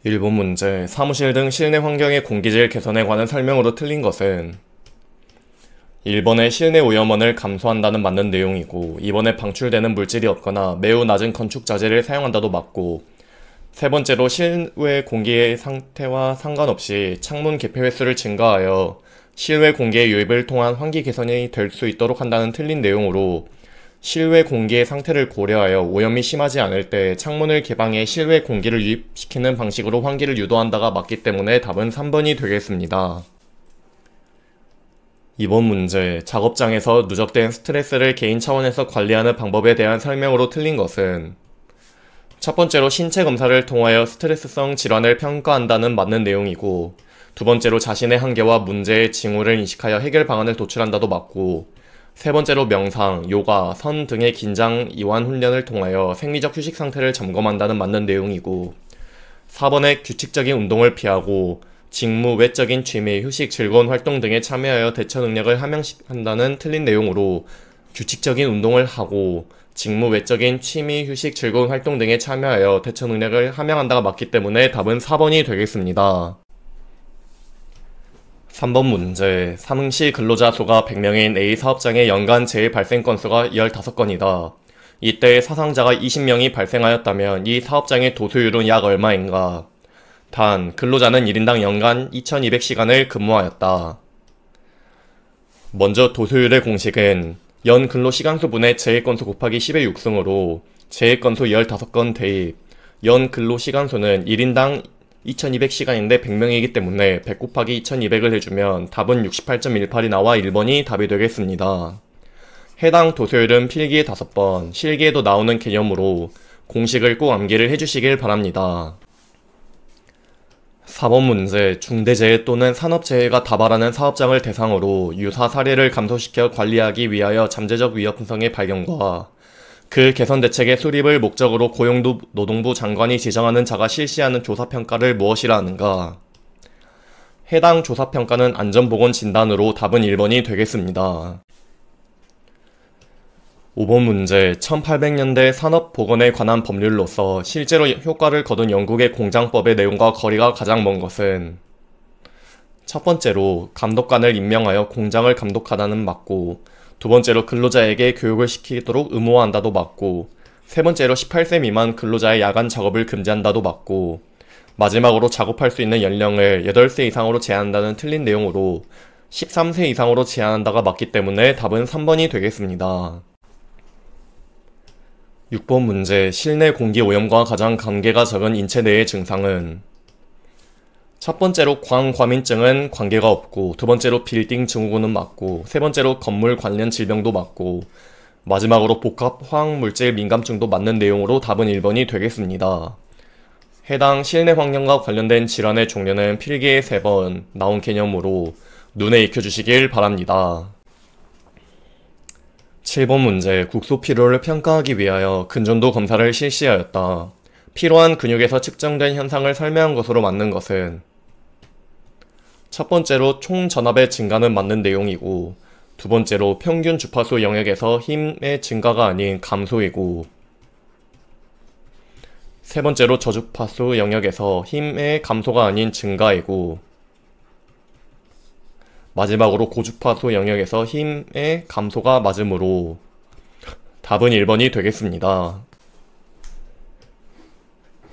1번 문제, 사무실 등 실내 환경의 공기질 개선에 관한 설명으로 틀린 것은 1번의 실내 오염원을 감소한다는 맞는 내용이고 2번에 방출되는 물질이 없거나 매우 낮은 건축 자재를 사용한다도 맞고, 세 번째로 실외 공기의 상태와 상관없이 창문 개폐 횟수를 증가하여 실외 공기의 유입을 통한 환기 개선이 될 수 있도록 한다는 틀린 내용으로, 실외 공기의 상태를 고려하여 오염이 심하지 않을 때 창문을 개방해 실외 공기를 유입시키는 방식으로 환기를 유도한다가 맞기 때문에 답은 3번이 되겠습니다. 2번 문제, 작업장에서 누적된 스트레스를 개인 차원에서 관리하는 방법에 대한 설명으로 틀린 것은 첫 번째로 신체 검사를 통하여 스트레스성 질환을 평가한다는 맞는 내용이고, 두 번째로 자신의 한계와 문제의 징후를 인식하여 해결 방안을 도출한다도 맞고, 세 번째로 명상, 요가, 선 등의 긴장 이완 훈련을 통하여 생리적 휴식 상태를 점검한다는 맞는 내용이고, 4번에 규칙적인 운동을 피하고 직무 외적인 취미, 휴식, 즐거운 활동 등에 참여하여 대처 능력을 함양한다는 틀린 내용으로, 규칙적인 운동을 하고 직무 외적인 취미, 휴식, 즐거운 활동 등에 참여하여 대처 능력을 함양한다가 맞기 때문에 답은 4번이 되겠습니다. 3번 문제, 삼흥시 근로자 수가 100명인 A 사업장의 연간 재해 발생 건수가 15건이다. 이때 사상자가 20명이 발생하였다면 이 사업장의 도수율은 약 얼마인가? 단, 근로자는 1인당 연간 2200시간을 근무하였다. 먼저 도수율의 공식은 연 근로시간수분의 재해건수 곱하기 10의 6승으로 재해건수 15건 대입, 연 근로시간수는 1인당 2200시간인데 100명이기 때문에 100 곱하기 2200을 해주면 답은 68.18이 나와 1번이 답이 되겠습니다. 해당 도수율은 필기에 5번, 실기에도 나오는 개념으로 공식을 꼭 암기를 해주시길 바랍니다. 4번 문제, 중대재해 또는 산업재해가 다발하는 사업장을 대상으로 유사 사례를 감소시켜 관리하기 위하여 잠재적 위협 분성의 발견과 그 개선 대책의 수립을 목적으로 고용노동부 장관이 지정하는 자가 실시하는 조사평가를 무엇이라 하는가? 해당 조사평가는 안전보건진단으로 답은 1번이 되겠습니다. 5번 문제, 1800년대 산업보건에 관한 법률로서 실제로 효과를 거둔 영국의 공장법의 내용과 거리가 가장 먼 것은 첫 번째로 감독관을 임명하여 공장을 감독하다는 맞고, 두 번째로 근로자에게 교육을 시키도록 의무화한다도 맞고, 세 번째로 18세 미만 근로자의 야간 작업을 금지한다도 맞고, 마지막으로 작업할 수 있는 연령을 8세 이상으로 제한한다는 틀린 내용으로 13세 이상으로 제한한다가 맞기 때문에 답은 3번이 되겠습니다. 6번 문제, 실내 공기 오염과 가장 관계가 적은 인체 내의 증상은 첫 번째로 광과민증은 관계가 없고, 두 번째로 빌딩 증후군은 맞고, 세 번째로 건물 관련 질병도 맞고, 마지막으로 복합 화학물질 민감증도 맞는 내용으로 답은 1번이 되겠습니다. 해당 실내 환경과 관련된 질환의 종류는 필기에 3번 나온 개념으로 눈에 익혀주시길 바랍니다. 7번 문제, 국소 피로를 평가하기 위하여 근전도 검사를 실시하였다. 피로한 근육에서 측정된 현상을 설명한 것으로 맞는 것은 첫 번째로 총전압의 증가는 맞는 내용이고, 두 번째로 평균 주파수 영역에서 힘의 증가가 아닌 감소이고, 세 번째로 저주파수 영역에서 힘의 감소가 아닌 증가이고, 마지막으로 고주파수 영역에서 힘의 감소가 맞으므로 답은 1번이 되겠습니다.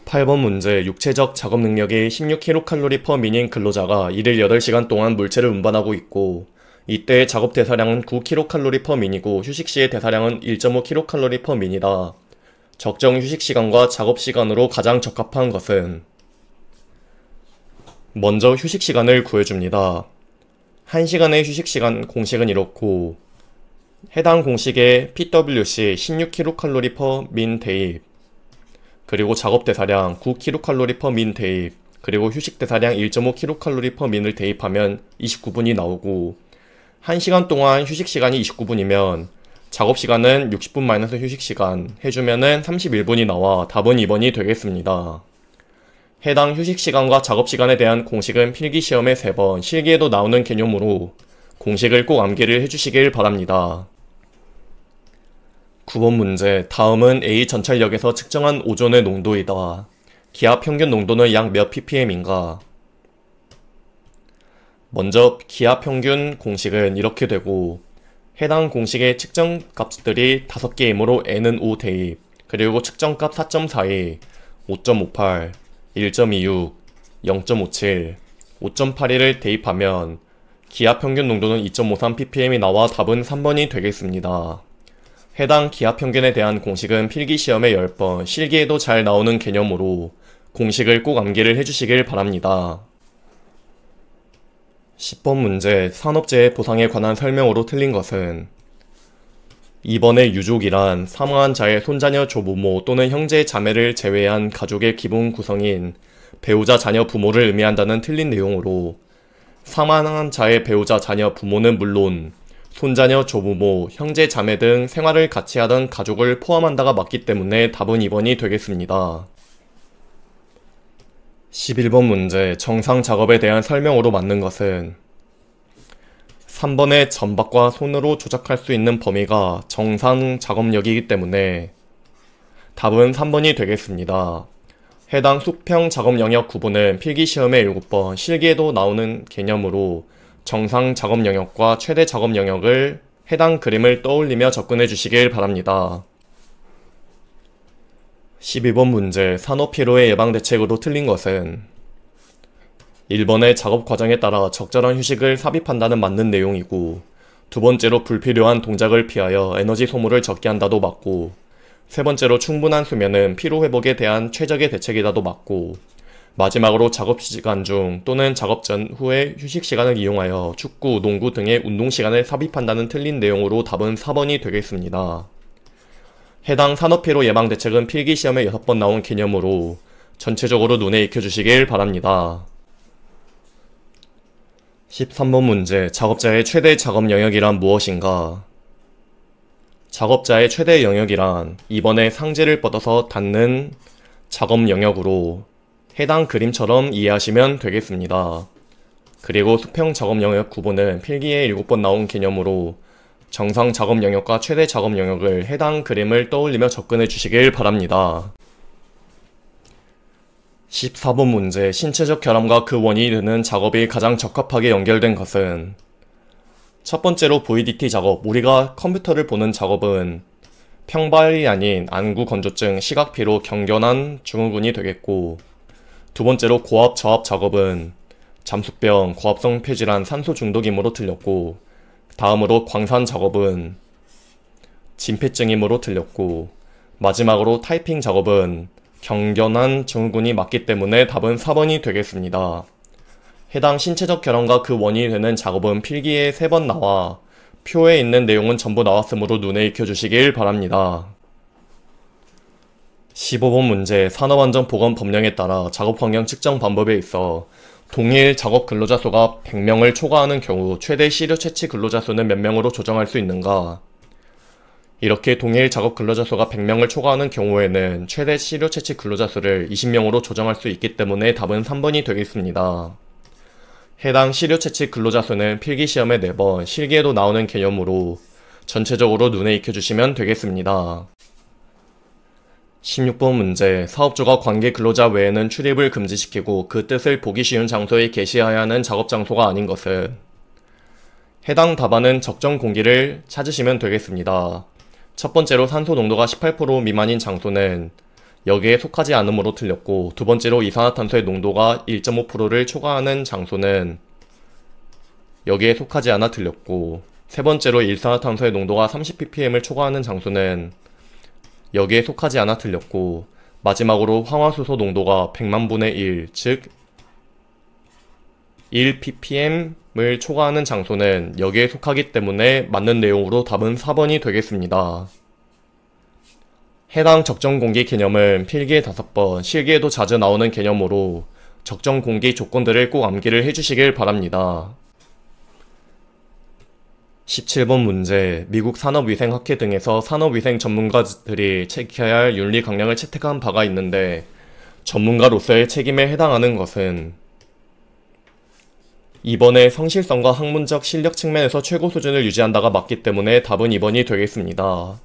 8번 문제, 육체적 작업 능력이 16kcal/min인 근로자가 일일 8시간 동안 물체를 운반하고 있고, 이때 작업 대사량은 9kcal/min이고 휴식 시의 대사량은 1.5kcal/min이다. 적정 휴식 시간과 작업 시간으로 가장 적합한 것은 먼저 휴식 시간을 구해줍니다. 1시간의 휴식 시간 공식은 이렇고, 해당 공식에 PwC 16kcal/min 대입, 그리고 작업 대사량 9kcal/min 대입, 그리고 휴식 대사량 1.5kcal/min을 대입하면 29분이 나오고, 1시간 동안 휴식 시간이 29분이면 작업 시간은 60분 마이너스 휴식 시간 해주면은 31분이 나와 답은 2번이 되겠습니다. 해당 휴식 시간과 작업 시간에 대한 공식은 필기 시험에 3번, 실기에도 나오는 개념으로 공식을 꼭 암기를 해주시길 바랍니다. 9번 문제. 다음은 A 전철역에서 측정한 오존의 농도이다. 기압 평균 농도는 약 몇 ppm인가? 먼저 기압 평균 공식은 이렇게 되고, 해당 공식의 측정 값들이 5개이므로 n은 5 대입, 그리고 측정값 4.42, 5.58, 1.26, 0.57, 5.82를 대입하면 기압 평균 농도는 2.53 ppm이 나와 답은 3번이 되겠습니다. 해당 기압 평균에 대한 공식은 필기시험에 10번, 실기에도 잘 나오는 개념으로 공식을 꼭 암기를 해주시길 바랍니다. 10번 문제. 산업재해 보상에 관한 설명으로 틀린 것은? 2번의 유족이란 사망한 자의 손자녀 조부모 또는 형제 자매를 제외한 가족의 기본 구성인 배우자 자녀 부모를 의미한다는 틀린 내용으로, 사망한 자의 배우자 자녀 부모는 물론 손자녀 조부모, 형제 자매 등 생활을 같이 하던 가족을 포함한다가 맞기 때문에 답은 2번이 되겠습니다. 11번 문제. 정상 작업에 대한 설명으로 맞는 것은? 3번의 전박과 손으로 조작할 수 있는 범위가 정상 작업력이기 때문에 답은 3번이 되겠습니다. 해당 수평 작업 영역 구분은 필기시험에 7번, 실기에도 나오는 개념으로 정상 작업 영역과 최대 작업 영역을 해당 그림을 떠올리며 접근해 주시길 바랍니다. 12번 문제. 산업 피로의 예방 대책으로 틀린 것은? 1번의 작업 과정에 따라 적절한 휴식을 삽입한다는 맞는 내용이고, 두 번째로 불필요한 동작을 피하여 에너지 소모를 적게 한다도 맞고, 세 번째로 충분한 수면은 피로 회복에 대한 최적의 대책이다도 맞고, 마지막으로 작업 시간 중 또는 작업 전 후에 휴식 시간을 이용하여 축구, 농구 등의 운동 시간을 삽입한다는 틀린 내용으로 답은 4번이 되겠습니다. 해당 산업피로 예방 대책은 필기시험에 6번 나온 개념으로 전체적으로 눈에 익혀주시길 바랍니다. 13번 문제. 작업자의 최대 작업 영역이란 무엇인가? 작업자의 최대 영역이란 2번의 상제를 뻗어서 닿는 작업 영역으로 해당 그림처럼 이해하시면 되겠습니다. 그리고 수평 작업 영역 구분은 필기에 7번 나온 개념으로 정상 작업 영역과 최대 작업 영역을 해당 그림을 떠올리며 접근해 주시길 바랍니다. 14번 문제. 신체적 결함과 그 원인이 되는 작업이 가장 적합하게 연결된 것은? 첫 번째로 VDT 작업, 우리가 컴퓨터를 보는 작업은 평발이 아닌 안구 건조증, 시각피로, 경련한 증후군이 되겠고, 두 번째로 고압 저압 작업은 잠수병, 고압성 폐질환, 산소 중독이므로 틀렸고, 다음으로 광산 작업은 진폐증이므로 틀렸고, 마지막으로 타이핑 작업은 경련한 증후군이 맞기 때문에 답은 4번이 되겠습니다. 해당 신체적 결함과 그 원인이 되는 작업은 필기에 3번 나와 표에 있는 내용은 전부 나왔으므로 눈에 익혀주시길 바랍니다. 15번 문제. 산업안전보건법령에 따라 작업환경 측정 방법에 있어 동일 작업 근로자 수가 100명을 초과하는 경우 최대 시료 채취 근로자 수는 몇 명으로 조정할 수 있는가? 이렇게 동일 작업 근로자 수가 100명을 초과하는 경우에는 최대 시료 채취 근로자 수를 20명으로 조정할 수 있기 때문에 답은 3번이 되겠습니다. 해당 시료 채취 근로자 수는 필기시험에 4번, 실기에도 나오는 개념으로 전체적으로 눈에 익혀주시면 되겠습니다. 16번 문제. 사업주가 관계 근로자 외에는 출입을 금지시키고 그 뜻을 보기 쉬운 장소에 게시해야 하는 작업 장소가 아닌 것은? 해당 답안은 적정 공기를 찾으시면 되겠습니다. 첫 번째로 산소 농도가 18% 미만인 장소는 여기에 속하지 않으므로 틀렸고, 두 번째로 이산화탄소의 농도가 1.5%를 초과하는 장소는 여기에 속하지 않아 틀렸고, 세 번째로 일산화탄소의 농도가 30ppm을 초과하는 장소는 여기에 속하지 않아 틀렸고, 마지막으로 황화수소 농도가 100만 분의 1, 즉 1ppm을 초과하는 장소는 여기에 속하기 때문에 맞는 내용으로 답은 4번이 되겠습니다. 해당 적정공기 개념은 필기에 5번, 실기에도 자주 나오는 개념으로 적정공기 조건들을 꼭 암기를 해주시길 바랍니다. 17번 문제. 미국 산업위생학회 등에서 산업위생 전문가들이 지켜야 할 윤리 강령을 채택한 바가 있는데 전문가로서의 책임에 해당하는 것은? 이번에 성실성과 학문적 실력 측면에서 최고 수준을 유지한다가 맞기 때문에 답은 2번이 되겠습니다.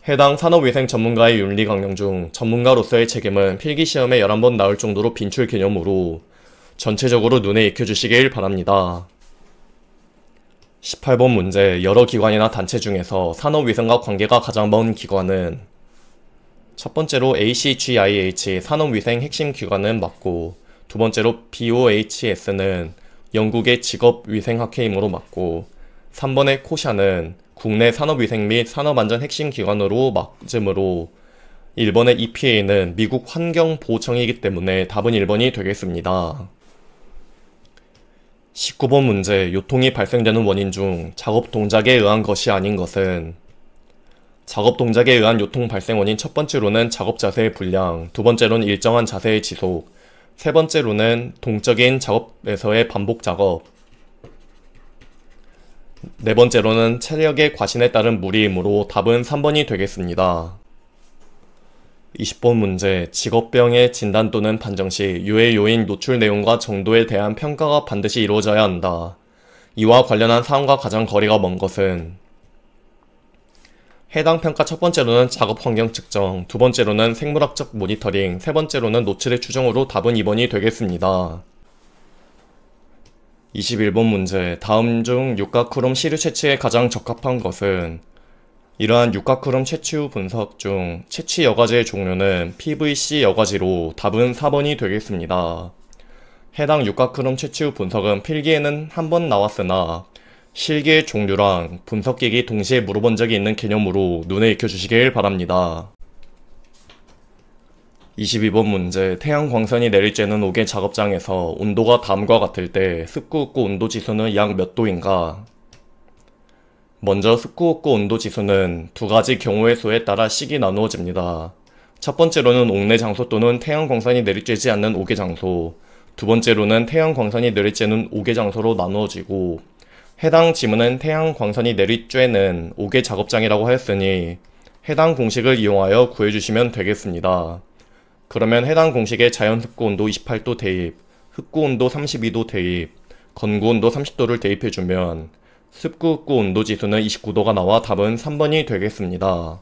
해당 산업위생 전문가의 윤리 강령 중 전문가로서의 책임은 필기시험에 11번 나올 정도로 빈출 개념으로 전체적으로 눈에 익혀주시길 바랍니다. 18번 문제. 여러 기관이나 단체 중에서 산업위생과 관계가 가장 먼 기관은 첫 번째로 ACGIH 산업위생 핵심 기관은 맞고, 두 번째로 BOHS는 영국의 직업위생학회이므로 맞고, 3번의 코샤는 국내 산업위생 및 산업안전 핵심 기관으로 맞으므로 1번의 EPA는 미국 환경보호청이기 때문에 답은 1번이 되겠습니다. 19번 문제. 요통이 발생되는 원인 중 작업 동작에 의한 것이 아닌 것은 작업 동작에 의한 요통 발생 원인 첫 번째로는 작업 자세의 불량, 두 번째로는 일정한 자세의 지속, 세 번째로는 동적인 작업에서의 반복 작업, 네 번째로는 체력의 과신에 따른 무리이므로 답은 3번이 되겠습니다. 20번 문제. 직업병의 진단 또는 판정 시 유해 요인 노출 내용과 정도에 대한 평가가 반드시 이루어져야 한다. 이와 관련한 사항과 가장 거리가 먼 것은 해당 평가 첫 번째로는 작업 환경 측정, 두 번째로는 생물학적 모니터링, 세 번째로는 노출의 추정으로 답은 2번이 되겠습니다. 21번 문제. 다음 중 육각크롬 시료 채취에 가장 적합한 것은 이러한 육각크롬 채취 후 분석 중 채취 여과제의 종류는 PVC 여과지로 답은 4번이 되겠습니다. 해당 육각크롬 채취 후 분석은 필기에는 한 번 나왔으나 실기의 종류랑 분석기기 동시에 물어본 적이 있는 개념으로 눈에 익혀주시길 바랍니다. 22번 문제. 태양 광선이 내릴 쬐는 옥의 작업장에서 온도가 다음과 같을 때 습구흡구 온도 지수는 약 몇 도인가? 먼저 습구흡구 온도 지수는 두 가지 경우의 수에 따라 식이 나누어집니다. 첫 번째로는 옥내 장소 또는 태양 광선이 내리쬐지 않는 옥의 장소, 두 번째로는 태양 광선이 내리쬐는 옥의 장소로 나누어지고, 해당 지문은 태양 광선이 내리쬐는 옥의 작업장이라고 하였으니 해당 공식을 이용하여 구해주시면 되겠습니다. 그러면 해당 공식에 자연 습구 온도 28도 대입, 흡구 온도 32도 대입, 건구 온도 30도를 대입해주면 습구흡구 온도 지수는 29도가 나와 답은 3번이 되겠습니다.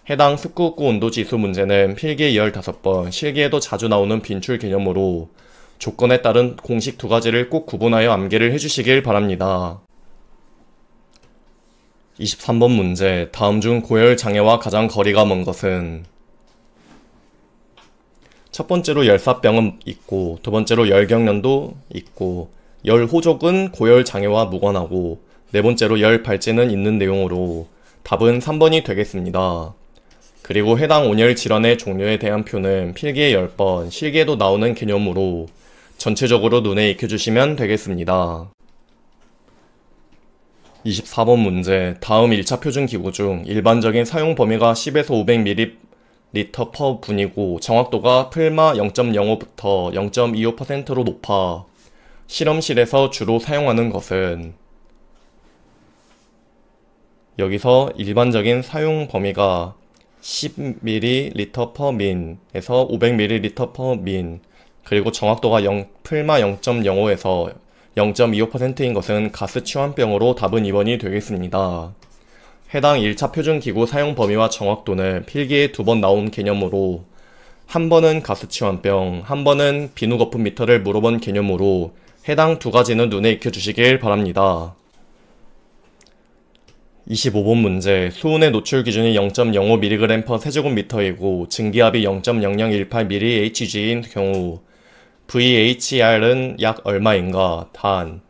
해당 습구흡구 온도 지수 문제는 필기에 15번, 실기에도 자주 나오는 빈출 개념으로 조건에 따른 공식 두 가지를 꼭 구분하여 암기를 해주시길 바랍니다. 23번 문제. 다음 중 고열 장애와 가장 거리가 먼 것은 첫 번째로 열사병은 있고, 두 번째로 열경련도 있고, 열호족은 고열 장애와 무관하고, 네 번째로 열 발진은 있는 내용으로 답은 3번이 되겠습니다. 그리고 해당 온열 질환의 종류에 대한 표는 필기에 10번, 실기에도 나오는 개념으로 전체적으로 눈에 익혀주시면 되겠습니다. 24번 문제. 다음 1차 표준기구 중 일반적인 사용 범위가 10에서 500ml per 분이고 정확도가 풀마 0.05부터 0.25%로 높아 실험실에서 주로 사용하는 것은 여기서 일반적인 사용 범위가 10ml per min에서 500ml per min, 그리고 정확도가 풀마 0.05에서 0.25%인 것은 가스 치환병으로 답은 2번이 되겠습니다. 해당 1차 표준기구 사용 범위와 정확도는 필기에 2번 나온 개념으로 한 번은 가스 치환병, 한 번은 비누 거품 미터를 물어본 개념으로 해당 두 가지는 눈에 익혀주시길 바랍니다. 25번 문제. 수온의 노출 기준이 0.05mg per 세제곱미터이고 증기압이 0.0018mHg인 경우 VHR은 약 얼마인가? 단,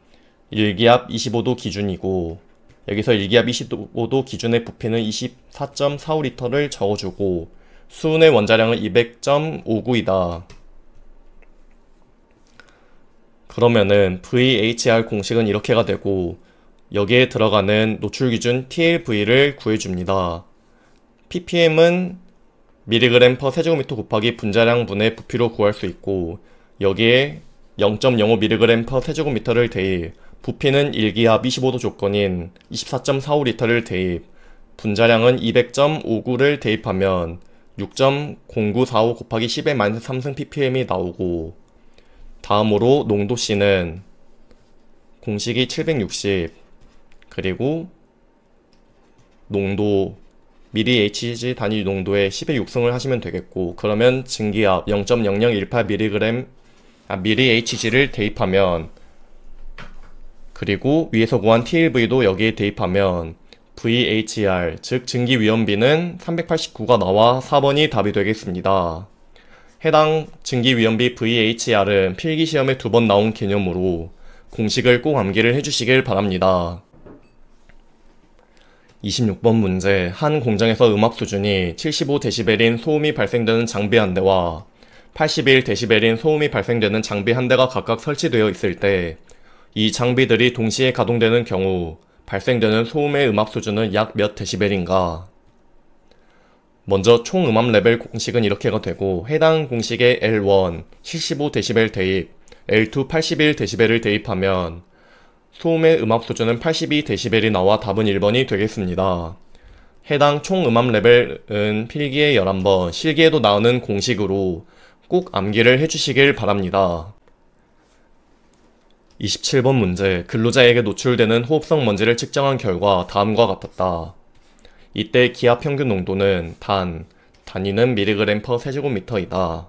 일기압 25도 기준이고 여기서 일기압 25도 기준의 부피는 24.45L를 적어주고 수온의 원자량은 200.59이다. 그러면은 VHR 공식은 이렇게가 되고 여기에 들어가는 노출 기준 TLV를 구해줍니다. ppm은 mg per 세제곱미터 곱하기 분자량 분의 부피로 구할 수 있고 여기에 0.05mg per 세제곱미터를 대입, 부피는 일기압 25도 조건인 24.45L를 대입, 분자량은 200.59를 대입하면 6.0945 곱하기 10의 마이너스 3승 ppm이 나오고 다음으로 농도 C는 공식이 760, 그리고 농도 미리 HG 단위 농도에 10의 육승을 하시면 되겠고, 그러면 증기압 0.0018mg 미리 HG를 대입하면, 그리고 위에서 구한 TLV도 여기에 대입하면 VHR, 즉 증기위험비는 389가 나와 4번이 답이 되겠습니다. 해당 증기위험비 VHR은 필기시험에 2번 나온 개념으로 공식을 꼭 암기를 해주시길 바랍니다. 26번 문제. 한 공장에서 음압 수준이 75dB인 소음이 발생되는 장비 한 대와 81dB인 소음이 발생되는 장비 한 대가 각각 설치되어 있을 때 이 장비들이 동시에 가동되는 경우 발생되는 소음의 음압 수준은 약 몇 데시벨인가? 먼저 총 음압 레벨 공식은 이렇게가 되고, 해당 공식에 L1 75dB 대입, L2 81dB를 대입하면 소음의 음압 수준은 82dB이 나와 답은 1번이 되겠습니다. 해당 총 음압 레벨은 필기에 11번, 실기에도 나오는 공식으로 꼭 암기를 해주시길 바랍니다. 27번 문제. 근로자에게 노출되는 호흡성 먼지를 측정한 결과 다음과 같았다. 이때 기압 평균 농도는 단위는 mg/세제곱미터이다.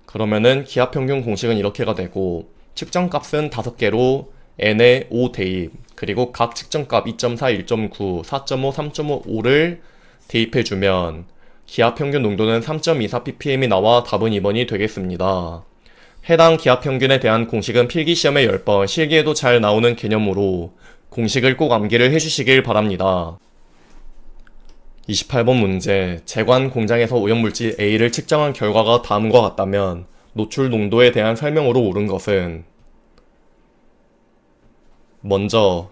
그러면은 기압 평균 공식은 이렇게가 되고, 측정값은 5개로 n에 5 대입, 그리고 각 측정값 2.4, 1.9, 4.5, 3.5를 대입해주면 기압 평균 농도는 3.24ppm이 나와 답은 2번이 되겠습니다. 해당 기압 평균에 대한 공식은 필기시험에 10번, 실기에도 잘 나오는 개념으로 공식을 꼭 암기를 해주시길 바랍니다. 28번 문제. 제관 공장에서 오염물질 A를 측정한 결과가 다음과 같다면 노출 농도에 대한 설명으로 옳은 것은? 먼저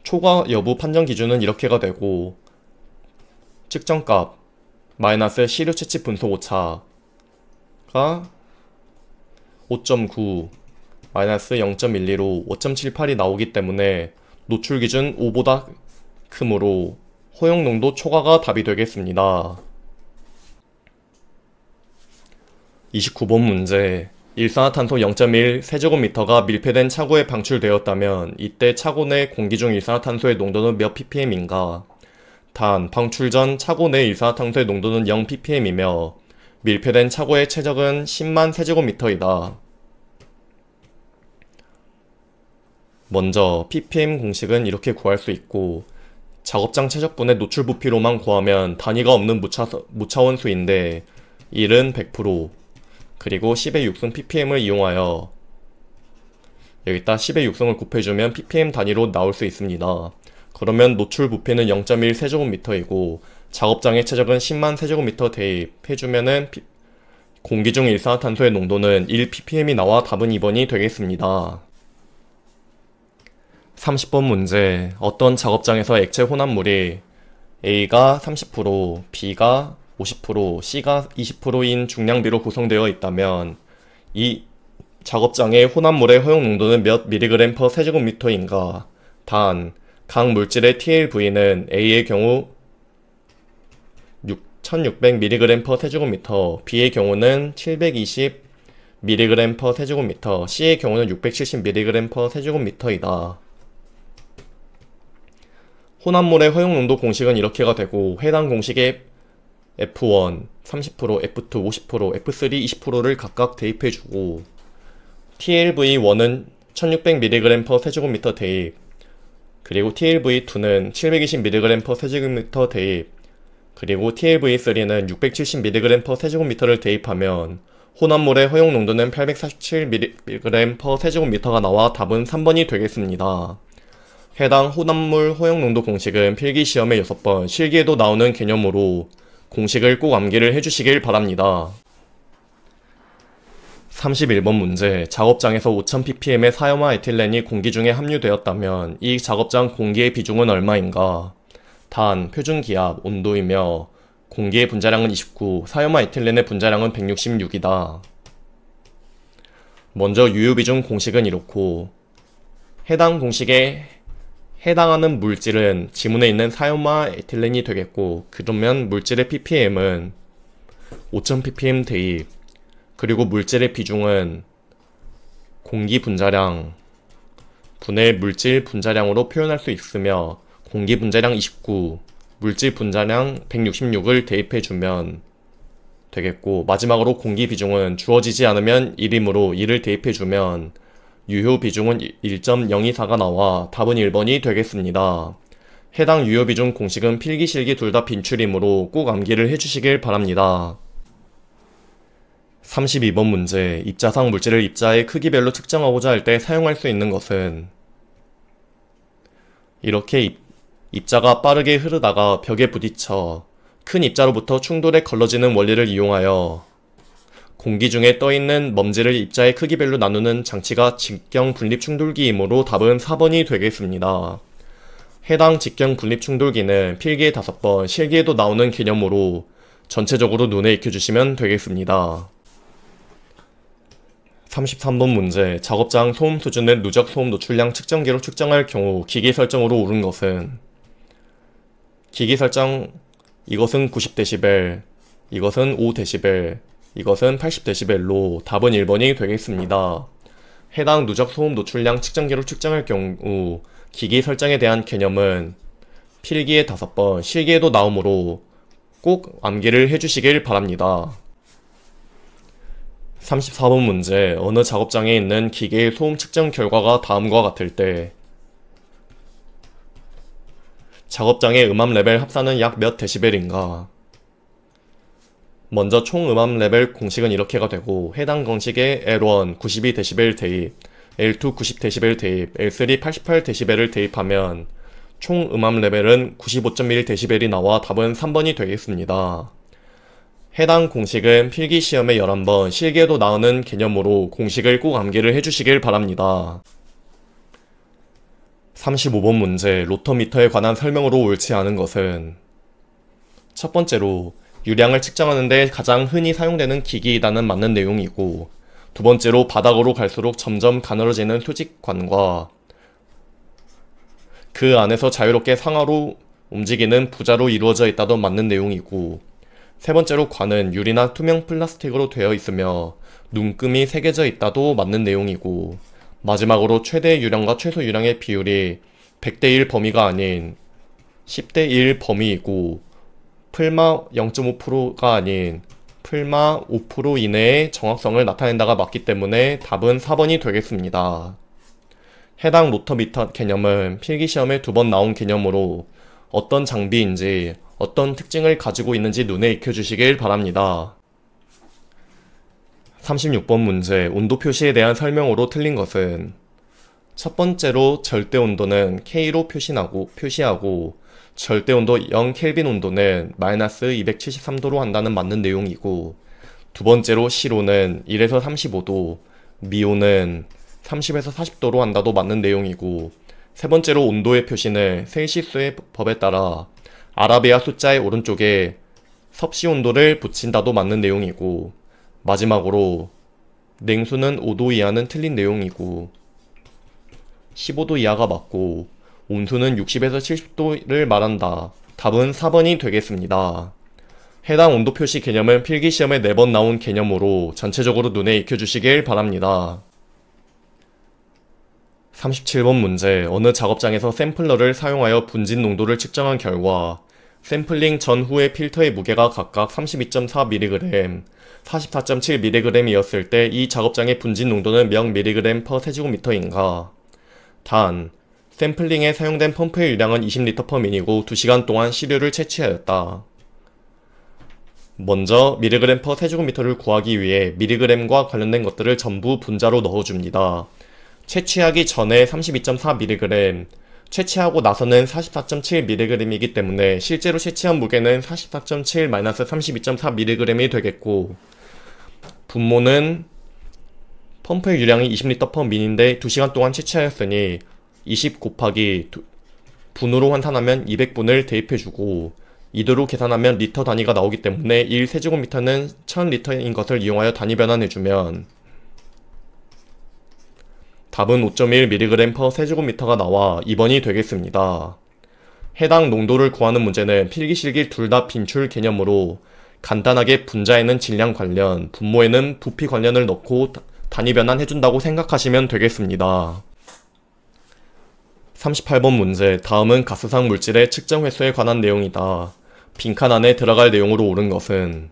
초과 여부 판정 기준은 이렇게가 되고, 측정값 마이너스 시료 채취 분소 오차가 5.9 마이너스 0.12로 5.78이 나오기 때문에 노출 기준 5보다 크므로 허용농도 초과가 답이 되겠습니다. 29번 문제. 일산화탄소 0.1 세제곱미터가 밀폐된 차고에 방출되었다면 이때 차고 내 공기 중 일산화탄소의 농도는 몇 ppm인가? 방출 전 차고 내 일산화탄소의 농도는 0ppm이며 밀폐된 차고의 최적은 10만 세제곱미터이다. 먼저 ppm 공식은 이렇게 구할 수 있고, 작업장 최적분의 노출 부피로만 구하면 단위가 없는 무차원 수인데 1은 100%, 그리고 10의 6승 ppm을 이용하여 여기다 10의 6승을 곱해주면 ppm 단위로 나올 수 있습니다. 그러면 노출 부피는 0.1 세제곱미터이고 작업장의 최적은 10만 세제곱미터 대입해주면은 공기 중 일산화탄소의 농도는 1ppm이 나와 답은 2번이 되겠습니다. 30번 문제. 어떤 작업장에서 액체 혼합물이 A가 30%, B가 50%, C가 20%인 중량비로 구성되어 있다면 이 작업장의 혼합물의 허용 농도는 몇 mg/세제곱미터인가? 각 물질의 TLV는 A의 경우 1600mg/세제곱미터, B의 경우는 720mg/세제곱미터, C의 경우는 670mg/세제곱미터이다. 혼합물의 허용농도 공식은 이렇게가 되고, 해당 공식에 F1 30%, F2 50%, F3 20%를 각각 대입해주고, TLV1은 1600mg/세제곱미터 대입, 그리고 TLV2는 720mg/세제곱미터 대입, 그리고 TLV3는 670mg/세제곱미터를 대입하면 혼합물의 허용 농도는 847mg/세제곱미터가 나와 답은 3번이 되겠습니다. 해당 혼합물 허용 농도 공식은 필기시험에 6번, 실기에도 나오는 개념으로 공식을 꼭 암기를 해주시길 바랍니다. 31번 문제. 작업장에서 5000ppm의 사염화 에틸렌이 공기 중에 함유되었다면 이 작업장 공기의 비중은 얼마인가? 표준 기압, 온도이며 공기의 분자량은 29, 사염화 에틸렌의 분자량은 166이다. 먼저 유효비중 공식은 이렇고, 해당 공식에 해당하는 물질은 지문에 있는 사염화 에틸렌이 되겠고, 그러면 물질의 ppm은 5000ppm 대입, 그리고 물질의 비중은 공기 분자량 분의 물질 분자량으로 표현할 수 있으며 공기 분자량 29, 물질 분자량 166을 대입해주면 되겠고, 마지막으로 공기 비중은 주어지지 않으면 1이므로 2를 대입해주면 유효 비중은 1.024가 나와 답은 1번이 되겠습니다. 해당 유효 비중 공식은 필기 실기 둘 다 빈출이므로 꼭 암기를 해주시길 바랍니다. 32번 문제, 입자상 물질을 입자의 크기별로 측정하고자 할 때 사용할 수 있는 것은, 이렇게 입자가 빠르게 흐르다가 벽에 부딪혀 큰 입자로부터 충돌에 걸러지는 원리를 이용하여 공기 중에 떠있는 먼지를 입자의 크기별로 나누는 장치가 직경 분립 충돌기이므로 답은 4번이 되겠습니다. 해당 직경 분립 충돌기는 필기에 5번, 실기에도 나오는 개념으로 전체적으로 눈에 익혀주시면 되겠습니다. 33번 문제, 작업장 소음 수준의 누적 소음 노출량 측정기로 측정할 경우 기기 설정으로 옳은 것은, 기기 설정, 이것은 90dB, 이것은 5dB, 이것은 80dB로 답은 1번이 되겠습니다. 해당 누적 소음 노출량 측정기로 측정할 경우 기기 설정에 대한 개념은 필기에 5번, 실기에도 나오므로 꼭 암기를 해주시길 바랍니다. 34번 문제, 어느 작업장에 있는 기계의 소음 측정 결과가 다음과 같을 때 작업장의 음압 레벨 합산은 약 몇 데시벨인가? 먼저 총 음압 레벨 공식은 이렇게가 되고, 해당 공식에 L1 92dB 대입, L2 90dB 대입, L3 88dB를 대입하면 총 음압 레벨은 95.1dB이 나와 답은 3번이 되겠습니다. 해당 공식은 필기시험에 11번, 실기에도 나오는 개념으로 공식을 꼭 암기를 해주시길 바랍니다. 35번 문제, 로터미터에 관한 설명으로 옳지 않은 것은, 첫 번째로 유량을 측정하는 데 가장 흔히 사용되는 기기이다는 맞는 내용이고, 두 번째로 바닥으로 갈수록 점점 가늘어지는 수직관과 그 안에서 자유롭게 상하로 움직이는 부자로 이루어져 있다도 맞는 내용이고, 세 번째로 관은 유리나 투명 플라스틱으로 되어 있으며 눈금이 새겨져 있다도 맞는 내용이고, 마지막으로 최대 유량과 최소 유량의 비율이 100대 1 범위가 아닌 10대 1 범위이고, 풀마 0.5%가 아닌 풀마 5% 이내의 정확성을 나타낸다가 맞기 때문에 답은 4번이 되겠습니다. 해당 로터미터 개념은 필기시험에 2번 나온 개념으로 어떤 장비인지 어떤 특징을 가지고 있는지 눈에 익혀주시길 바랍니다. 36번 문제, 온도 표시에 대한 설명으로 틀린 것은, 첫 번째로 절대 온도는 K로 표시하고 절대온도 0켈빈 온도는 마이너스 273도로 한다는 맞는 내용이고, 두 번째로 실온은 1에서 35도, 미온은 30에서 40도로 한다도 맞는 내용이고, 세 번째로 온도의 표시는 셀시스의 법에 따라 아라비아 숫자의 오른쪽에 섭씨 온도를 붙인다도 맞는 내용이고, 마지막으로 냉수는 5도 이하는 틀린 내용이고 15도 이하가 맞고 온수는 60에서 70도를 말한다. 답은 4번이 되겠습니다. 해당 온도 표시 개념은 필기시험에 4번 나온 개념으로 전체적으로 눈에 익혀주시길 바랍니다. 37번 문제, 어느 작업장에서 샘플러를 사용하여 분진 농도를 측정한 결과 샘플링 전후의 필터의 무게가 각각 32.4mg, 44.7mg이었을 때 이 작업장의 분진 농도는 몇 mg per 세제곱미터인가? 단, 샘플링에 사용된 펌프의 유량은 20L per min이고 2시간 동안 시료를 채취하였다. 먼저 mg per 세제곱미터를 구하기 위해 mg과 관련된 것들을 전부 분자로 넣어줍니다. 채취하기 전에 32.4mg, 채취하고 나서는 44.7mg이기 때문에 실제로 채취한 무게는 44.7-32.4mg이 되겠고, 분모는 펌프의 유량이 20L per min인데 2시간 동안 채취하였으니 20 곱하기 분으로 환산하면 200분을 대입해주고, 이대로 계산하면 리터 단위가 나오기 때문에 1세제곱미터는 1000리터인 것을 이용하여 단위 변환해주면 답은 5.1mg per 세제곱미터가 나와 2번이 되겠습니다. 해당 농도를 구하는 문제는 필기실기 둘 다 빈출 개념으로 간단하게 분자에는 질량 관련, 분모에는 부피 관련을 넣고 단위 변환해준다고 생각하시면 되겠습니다. 38번 문제. 다음은 가스상 물질의 측정 횟수에 관한 내용이다. 빈칸 안에 들어갈 내용으로 옳은 것은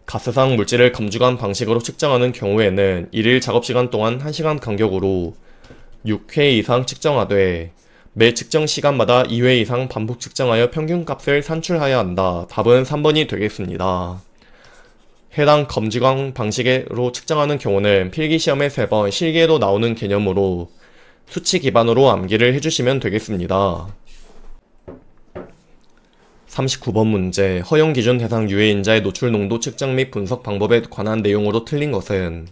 가스상 물질을 검주관 방식으로 측정하는 경우에는 1일 작업시간 동안 1시간 간격으로 6회 이상 측정하되 매 측정 시간마다 2회 이상 반복 측정하여 평균값을 산출하여야 한다. 답은 3번이 되겠습니다. 해당 검지광 방식으로 측정하는 경우는 필기시험에 3번, 실기에도 나오는 개념으로 수치 기반으로 암기를 해주시면 되겠습니다. 39번 문제. 허용기준 해상 유해인자의 노출 농도 측정 및 분석 방법에 관한 내용으로 틀린 것은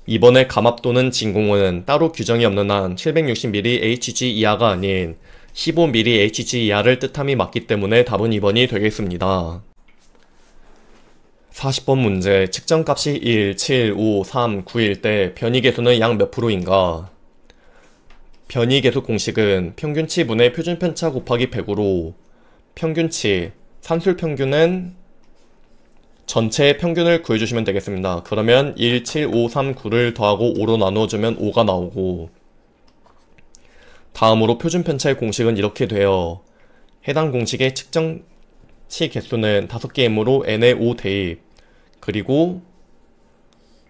이번에 감압 또는 진공은 따로 규정이 없는 한 760ml Hg 이하가 아닌 15ml Hg 이하를 뜻함이 맞기 때문에 답은 2번이 되겠습니다. 40번 문제. 측정값이 1, 7, 5, 3, 9일 때 변이계수는 약 몇 프로인가? 변이계수 공식은 평균치 분의 표준편차 곱하기 100으로 평균치, 산술평균은 전체의 평균을 구해주시면 되겠습니다. 그러면 1, 7, 5, 3, 9를 더하고 5로 나누어주면 5가 나오고, 다음으로 표준편차의 공식은 이렇게 돼요. 해당 공식의 측정치 개수는 5개이므로 n의 5 대입, 그리고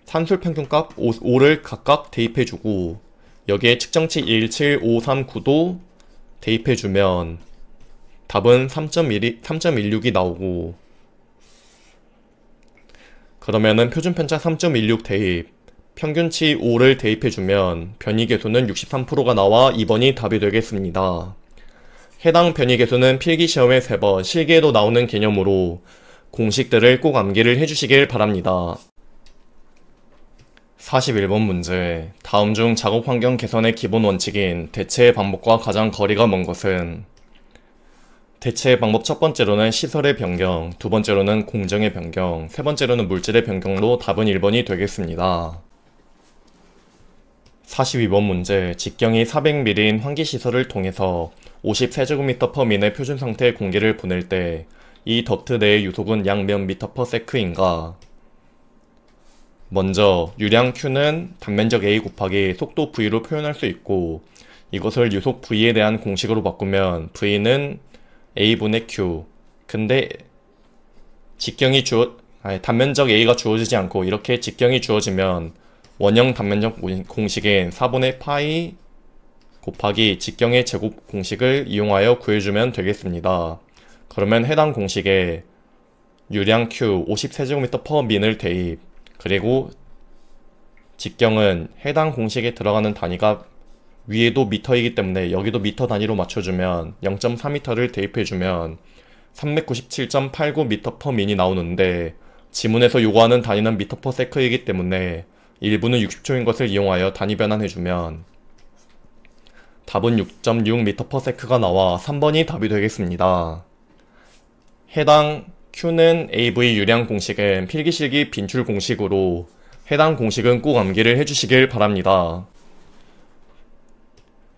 산술평균값 5를 각각 대입해주고, 여기에 측정치 1, 7, 5, 3, 9도 대입해주면 답은 3.16이 나오고, 그러면은 표준편차 3.16 대입, 평균치 5를 대입해주면 변이계수는 63%가 나와 2번이 답이 되겠습니다. 해당 변이계수는 필기시험에 3번, 실기에도 나오는 개념으로 공식들을 꼭 암기를 해주시길 바랍니다. 41번 문제. 다음 중 작업 환경 개선의 기본 원칙인 대체의 방법과 가장 거리가 먼 것은 대체의 방법 첫 번째로는 시설의 변경, 두 번째로는 공정의 변경, 세 번째로는 물질의 변경로 답은 1번이 되겠습니다. 42번 문제. 직경이 400ml인 환기시설을 통해서 50세제곱미터/민의 표준 상태의 공기를 보낼 때 이 덕트 내의 유속은 약 몇 미터/세크인가? 먼저 유량 Q는 단면적 A 곱하기 속도 V로 표현할 수 있고, 이것을 유속 V에 대한 공식으로 바꾸면 V는 A분의 Q. 근데 단면적 A가 주어지지 않고 이렇게 직경이 주어지면 원형 단면적 공식인 4분의 파이 곱하기 직경의 제곱 공식을 이용하여 구해주면 되겠습니다. 그러면 해당 공식에 유량 Q 50세제곱미터/민을 대입, 그리고 직경은 해당 공식에 들어가는 단위가 위에도 미터이기 때문에 여기도 미터 단위로 맞춰주면 0.4m를 대입해주면 397.89m/민이 나오는데, 지문에서 요구하는 단위는 미터/세크이기 때문에 일부는 60초인 것을 이용하여 단위 변환해주면 답은 6.6m/s가 나와 3번이 답이 되겠습니다. 해당 Q는 AV 유량 공식은 필기실기 빈출 공식으로 해당 공식은 꼭 암기를 해주시길 바랍니다.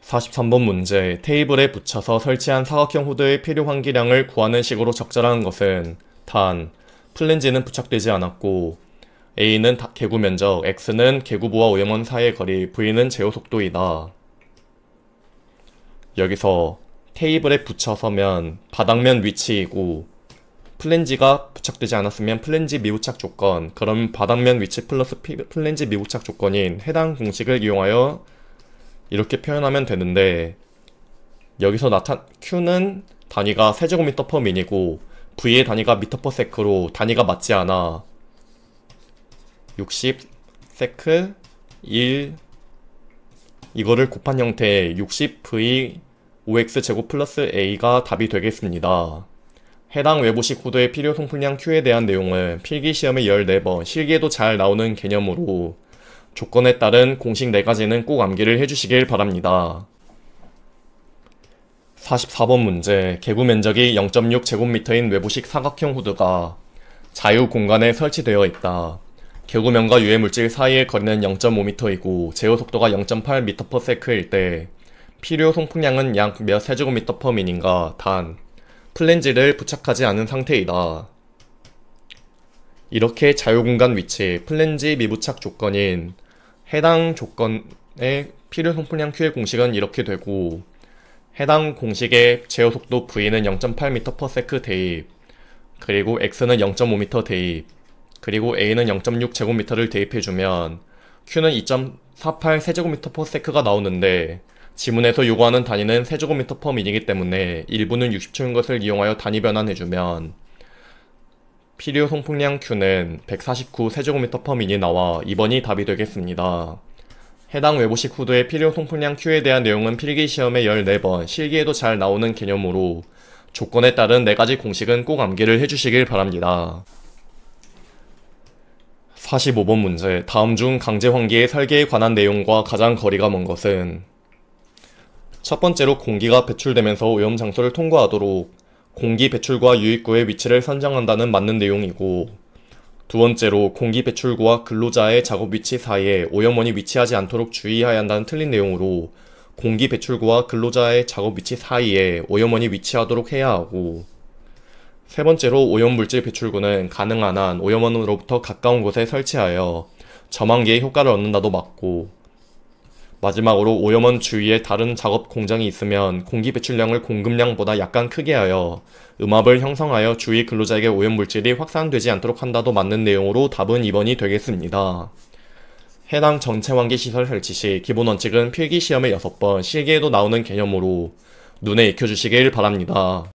43번 문제. 테이블에 붙여서 설치한 사각형 후드의 필요 환기량을 구하는 식으로 적절한 것은 단, 플랜지는 부착되지 않았고, A는 개구 면적, X는 개구부와 오염원 사이의 거리, V는 제어 속도이다. 여기서 테이블에 붙여서면 바닥면 위치이고, 플랜지가 부착되지 않았으면 플랜지 미부착 조건, 그럼 바닥면 위치 플러스 플랜지 미부착 조건인 해당 공식을 이용하여 이렇게 표현하면 되는데, 여기서 Q는 단위가 세제곱미터/민이고 V의 단위가 미터/세크로 단위가 맞지 않아 60 세크 1 이거를 곱한 형태의 60V 5x 제곱 플러스 A가 답이 되겠습니다. 해당 외부식 후드의 필요 송풍량 Q에 대한 내용은 필기시험에 14번, 실기에도 잘 나오는 개념으로 조건에 따른 공식 4가지는 꼭 암기를 해주시길 바랍니다. 44번 문제. 개구 면적이 0.6제곱미터인 외부식 사각형 후드가 자유 공간에 설치되어 있다. 개구면과 유해물질 사이의 거리는 0.5m이고 제어 속도가 0.8m/s일 때 필요 송풍량은 약 몇 세제곱미터/민인가? 단, 플랜지를 부착하지 않은 상태이다. 이렇게 자유공간 위치, 플랜지 미부착 조건인 해당 조건의 필요 송풍량 Q의 공식은 이렇게 되고, 해당 공식의 제어 속도 V는 0.8m/s 대입, 그리고 X는 0.5m 대입, 그리고 A는 0.6제곱미터를 대입해주면 Q는 2.48 세제곱미터/s가 나오는데, 지문에서 요구하는 단위는 세제곱미터/min이기 때문에 일부는 60초인 것을 이용하여 단위 변환해주면 필요 송풍량 Q는 149 세제곱미터/min이 나와 2번이 답이 되겠습니다. 해당 외부식 후드의 필요 송풍량 Q에 대한 내용은 필기시험에 14번, 실기에도 잘 나오는 개념으로 조건에 따른 4가지 공식은 꼭 암기를 해주시길 바랍니다. 45번 문제, 다음 중 강제환기의 설계에 관한 내용과 가장 거리가 먼 것은? 첫 번째로 공기가 배출되면서 오염 장소를 통과하도록 공기 배출구와 유입구의 위치를 선정한다는 맞는 내용이고, 두 번째로 공기 배출구와 근로자의 작업 위치 사이에 오염원이 위치하지 않도록 주의해야 한다는 틀린 내용으로 공기 배출구와 근로자의 작업 위치 사이에 오염원이 위치하도록 해야 하고, 세 번째로 오염물질 배출구는 가능한 한 오염원으로부터 가까운 곳에 설치하여 저만기의 효과를 얻는다도 맞고, 마지막으로 오염원 주위에 다른 작업 공장이 있으면 공기 배출량을 공급량보다 약간 크게 하여 음압을 형성하여 주위 근로자에게 오염물질이 확산되지 않도록 한다도 맞는 내용으로 답은 2번이 되겠습니다. 해당 전체 환기 시설 설치 시 기본 원칙은 필기시험에 6번, 실기에도 나오는 개념으로 눈에 익혀주시길 바랍니다.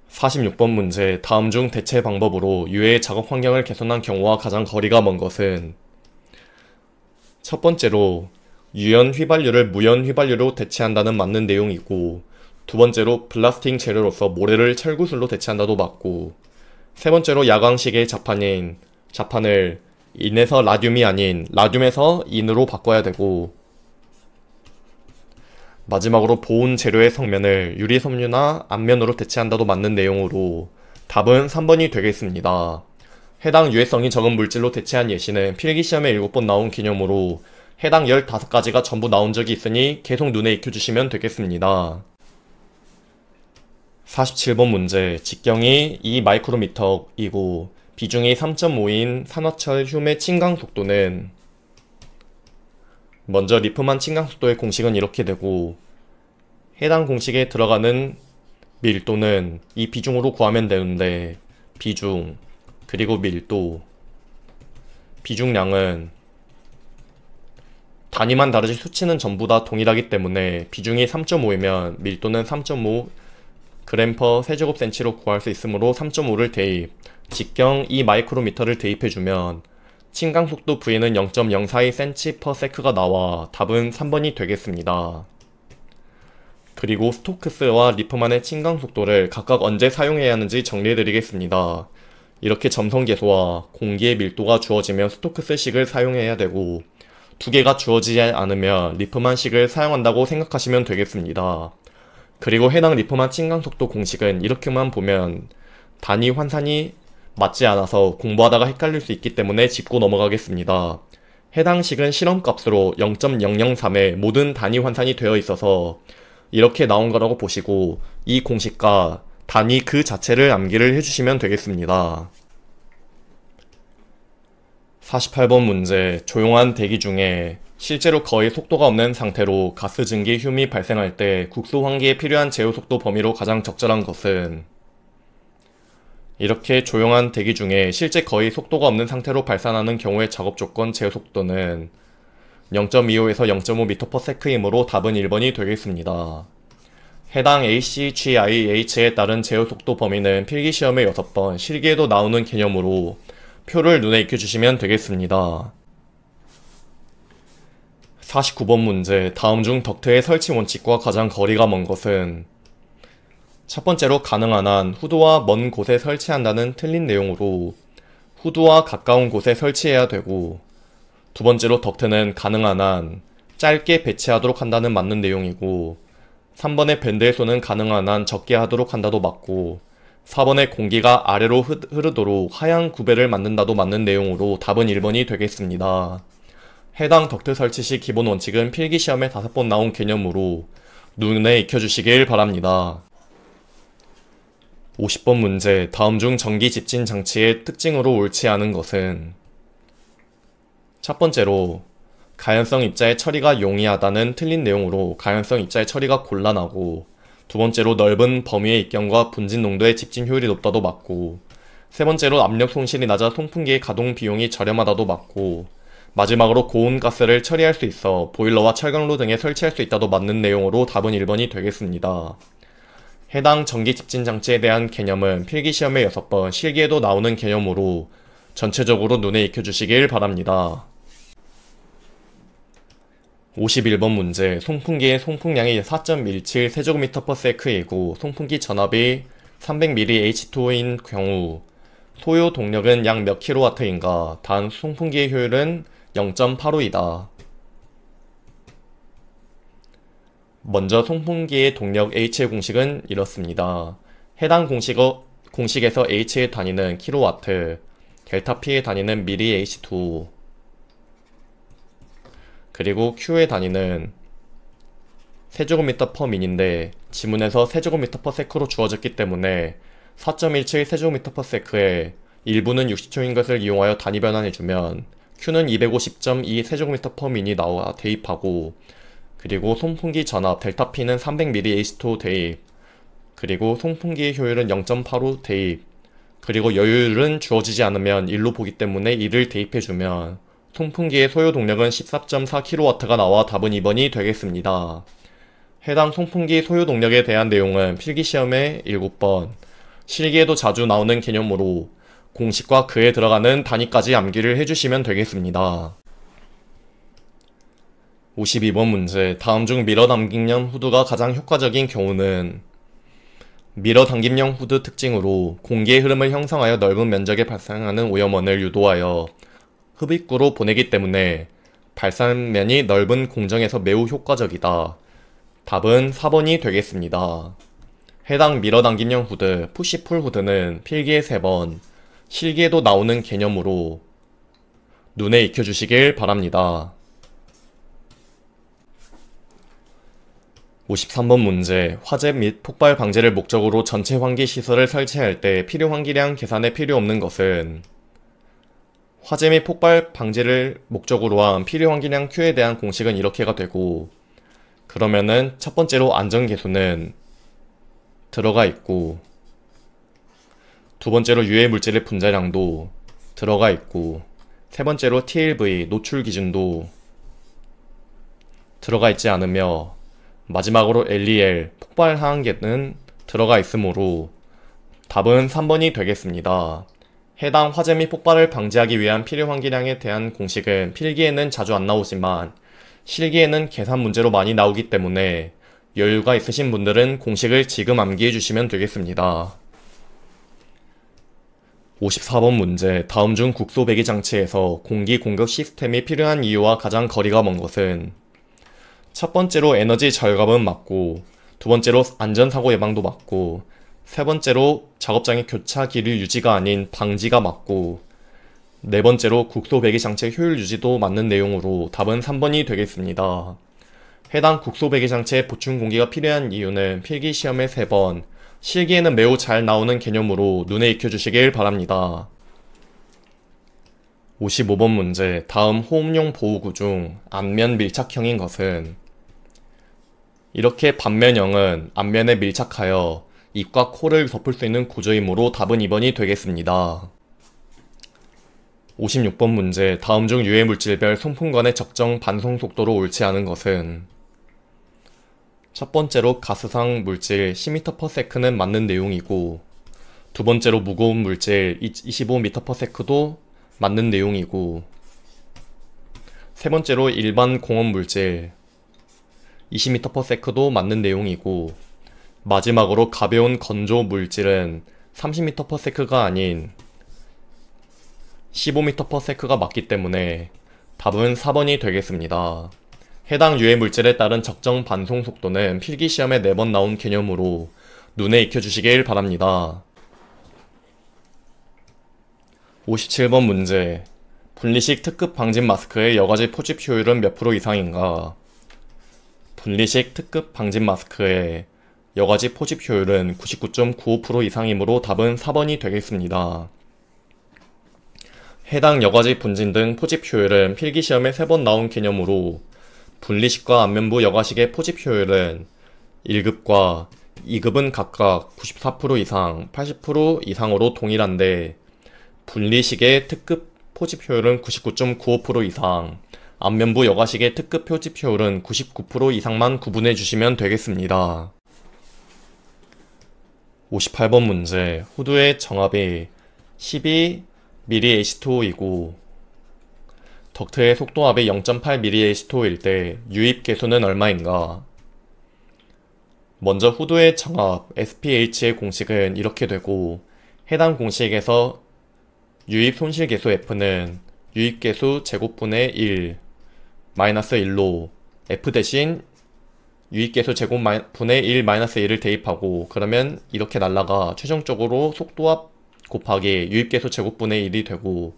46번 문제, 다음 중 대체 방법으로 유해의 작업 환경을 개선한 경우와 가장 거리가 먼 것은? 첫 번째로 유연 휘발유를 무연 휘발유로 대체한다는 맞는 내용이고, 두 번째로 블라스팅 재료로서 모래를 철구슬로 대체한다도 맞고, 세 번째로 야광식의 자판을 인에서 라듐이 아닌 라듐에서 인으로 바꿔야 되고, 마지막으로 보온 재료의 성면을 유리섬유나 앞면으로 대체한다도 맞는 내용으로 답은 3번이 되겠습니다. 해당 유해성이 적은 물질로 대체한 예시는 필기시험에 7번 나온 개념으로 해당 15가지가 전부 나온 적이 있으니 계속 눈에 익혀주시면 되겠습니다. 47번 문제, 직경이 2마이크로미터이고 비중이 3.5인 산화철 휴메 침강 속도는? 먼저 리프만 침강 속도의 공식은 이렇게 되고, 해당 공식에 들어가는 밀도는 이 비중으로 구하면 되는데, 비중 그리고 밀도, 비중량은 단위만 다르지 수치는 전부 다 동일하기 때문에 비중이 3.5이면 밀도는 3.5 g/세제곱센치로 구할 수 있으므로 3.5를 대입, 직경 2마이크로미터를 대입해주면 침강속도 V는 0.042cm/s가 나와 답은 3번이 되겠습니다. 그리고 스토크스와 리프만의 침강속도를 각각 언제 사용해야 하는지 정리해드리겠습니다. 이렇게 점성계수와 공기의 밀도가 주어지면 스토크스식을 사용해야 되고, 두 개가 주어지지 않으면 리프만식을 사용한다고 생각하시면 되겠습니다. 그리고 해당 리프만 침강속도 공식은 이렇게만 보면 단위 환산이 맞지 않아서 공부하다가 헷갈릴 수 있기 때문에 짚고 넘어가겠습니다. 해당 식은 실험값으로 0.003의 모든 단위 환산이 되어 있어서 이렇게 나온 거라고 보시고, 이 공식과 단위 그 자체를 암기를 해주시면 되겠습니다. 48번 문제, 조용한 대기 중에 실제로 거의 속도가 없는 상태로 가스 증기 휴미 발생할 때 국소 환기에 필요한 제어 속도 범위로 가장 적절한 것은? 이렇게 조용한 대기 중에 실제 거의 속도가 없는 상태로 발산하는 경우의 작업 조건 제어 속도는 0.25에서 0.5m/s이므로 답은 1번이 되겠습니다. 해당 ACGIH에 따른 제어 속도 범위는 필기시험에 6번, 실기에도 나오는 개념으로 표를 눈에 익혀주시면 되겠습니다. 49번 문제, 다음 중 덕트의 설치 원칙과 가장 거리가 먼 것은? 첫 번째로 가능한 한 후드와 먼 곳에 설치한다는 틀린 내용으로 후드와 가까운 곳에 설치해야 되고, 두 번째로 덕트는 가능한 한 짧게 배치하도록 한다는 맞는 내용이고, 3번의 밴드의 손은 가능한 한 적게 하도록 한다도 맞고, 4번의 공기가 아래로 흐르도록 하향 구배를 만든다도 맞는 내용으로 답은 1번이 되겠습니다. 해당 덕트 설치 시 기본 원칙은 필기시험에 5번 나온 개념으로 눈에 익혀주시길 바랍니다. 50번 문제, 다음 중 전기 집진 장치의 특징으로 옳지 않은 것은? 첫 번째로 가연성 입자의 처리가 용이하다는 틀린 내용으로 가연성 입자의 처리가 곤란하고, 두 번째로 넓은 범위의 입경과 분진 농도의 집진 효율이 높다도 맞고, 세 번째로 압력 손실이 낮아 송풍기의 가동 비용이 저렴하다도 맞고, 마지막으로 고온 가스를 처리할 수 있어 보일러와 철강로 등에 설치할 수 있다도 맞는 내용으로 답은 1번이 되겠습니다. 해당 전기 집진 장치에 대한 개념은 필기시험에 6번, 실기에도 나오는 개념으로 전체적으로 눈에 익혀주시길 바랍니다. 51번 문제, 송풍기의 송풍량이 4.17 세제곱미터/s이고 송풍기 전압이 300ml H2O인 경우 소요 동력은 약 몇 kW인가? 단 송풍기의 효율은 0.85이다. 먼저 송풍기의 동력 H의 공식은 이렇습니다. 해당 공식에서 H의 단위는 kW, 델타 P의 단위는 mili H2O, 그리고 Q의 단위는 세제곱미터/min인데 지문에서 세제곱미터/s로 주어졌기 때문에 4.17 세제곱미터/s에 일부는 60초인 것을 이용하여 단위 변환해주면 Q는 250.2 세제곱미터/min이 나와 대입하고, 그리고 송풍기 전압 델타 P는 300ml H2O 대입, 그리고 송풍기의 효율은 0.85 대입, 그리고 여유율은 주어지지 않으면 1로 보기 때문에 1을 대입해주면 송풍기의 소요 동력은 14.4kW가 나와 답은 2번이 되겠습니다. 해당 송풍기 소요 동력에 대한 내용은 필기시험에 7번, 실기에도 자주 나오는 개념으로 공식과 그에 들어가는 단위까지 암기를 해주시면 되겠습니다. 52번 문제, 다음 중 미러 당김형 후드가 가장 효과적인 경우는 미러 당김형 후드 특징으로 공기의 흐름을 형성하여 넓은 면적에 발생하는 오염원을 유도하여 흡입구로 보내기 때문에 발산면이 넓은 공정에서 매우 효과적이다. 답은 4번이 되겠습니다. 해당 미러 당김형 후드, 푸시풀 후드는 필기에 3번, 실기에도 나오는 개념으로 눈에 익혀주시길 바랍니다. 53번 문제, 화재 및 폭발 방지를 목적으로 전체 환기 시설을 설치할 때 필요 환기량 계산에 필요 없는 것은 화재 및 폭발 방지를 목적으로 한 필요 환기량 Q에 대한 공식은 이렇게가 되고, 그러면은 첫 번째로 안전계수는 들어가 있고, 두 번째로 유해 물질의 분자량도 들어가 있고, 세 번째로 TLV 노출 기준도 들어가 있지 않으며, 마지막으로 LEL 폭발 하한계는 들어가 있으므로 답은 3번이 되겠습니다. 해당 화재 및 폭발을 방지하기 위한 필요 환기량에 대한 공식은 필기에는 자주 안 나오지만 실기에는 계산 문제로 많이 나오기 때문에 여유가 있으신 분들은 공식을 지금 암기해 주시면 되겠습니다. 54번 문제, 다음 중 국소 배기 장치에서 공기 공급 시스템이 필요한 이유와 가장 거리가 먼 것은 첫 번째로 에너지 절감은 맞고, 두 번째로 안전사고 예방도 맞고, 세 번째로 작업장의 교차 기류 유지가 아닌 방지가 맞고, 네 번째로 국소 배기 장치의 효율 유지도 맞는 내용으로 답은 3번이 되겠습니다. 해당 국소 배기 장치에 보충 공기가 필요한 이유는 필기시험에 3번, 실기에는 매우 잘 나오는 개념으로 눈에 익혀주시길 바랍니다. 55번 문제, 다음 호흡용 보호구 중 앞면 밀착형인 것은 이렇게 반면형은 앞면에 밀착하여 입과 코를 덮을 수 있는 구조이므로 답은 2번이 되겠습니다. 56번 문제, 다음 중 유해 물질별 송풍관의 적정 반송 속도로 옳지 않은 것은 첫 번째로 가스상 물질 10m/s는 맞는 내용이고, 두 번째로 무거운 물질 25m/s도 맞는 내용이고, 세 번째로 일반 공업 물질 20m/s도 맞는 내용이고, 마지막으로 가벼운 건조 물질은 30m/s가 아닌 15m/s가 맞기 때문에 답은 4번이 되겠습니다. 해당 유해 물질에 따른 적정 반송 속도는 필기시험에 4번 나온 개념으로 눈에 익혀주시길 바랍니다. 57번 문제, 분리식 특급 방진 마스크의 여과지 포집 효율은 몇 프로 이상인가? 분리식 특급 방진 마스크의 여과지 포집 효율은 99.95% 이상이므로 답은 4번이 되겠습니다. 해당 여과지 분진 등 포집 효율은 필기시험에 3번 나온 개념으로 분리식과 안면부 여과식의 포집 효율은 1급과 2급은 각각 94% 이상, 80% 이상으로 동일한데 분리식의 특급 포집 효율은 99.95% 이상, 안면부 여과식의 특급 표집 효율은 99% 이상만 구분해 주시면 되겠습니다. 58번 문제. 후두의 정압이 12mH2O이고 덕트의 속도압이 0.8mH2O일 때 유입 계수는 얼마인가? 먼저 후두의 정압 SPH의 공식은 이렇게 되고 해당 공식에서 유입 손실 계수 F는 유입 계수 제곱분의 1 마이너스 1로 F 대신 유입 계수 제곱분의 1 마이너스 1을 대입하고 그러면 이렇게 날라가 최종적으로 속도압 곱하기 유입 계수 제곱분의 1이 되고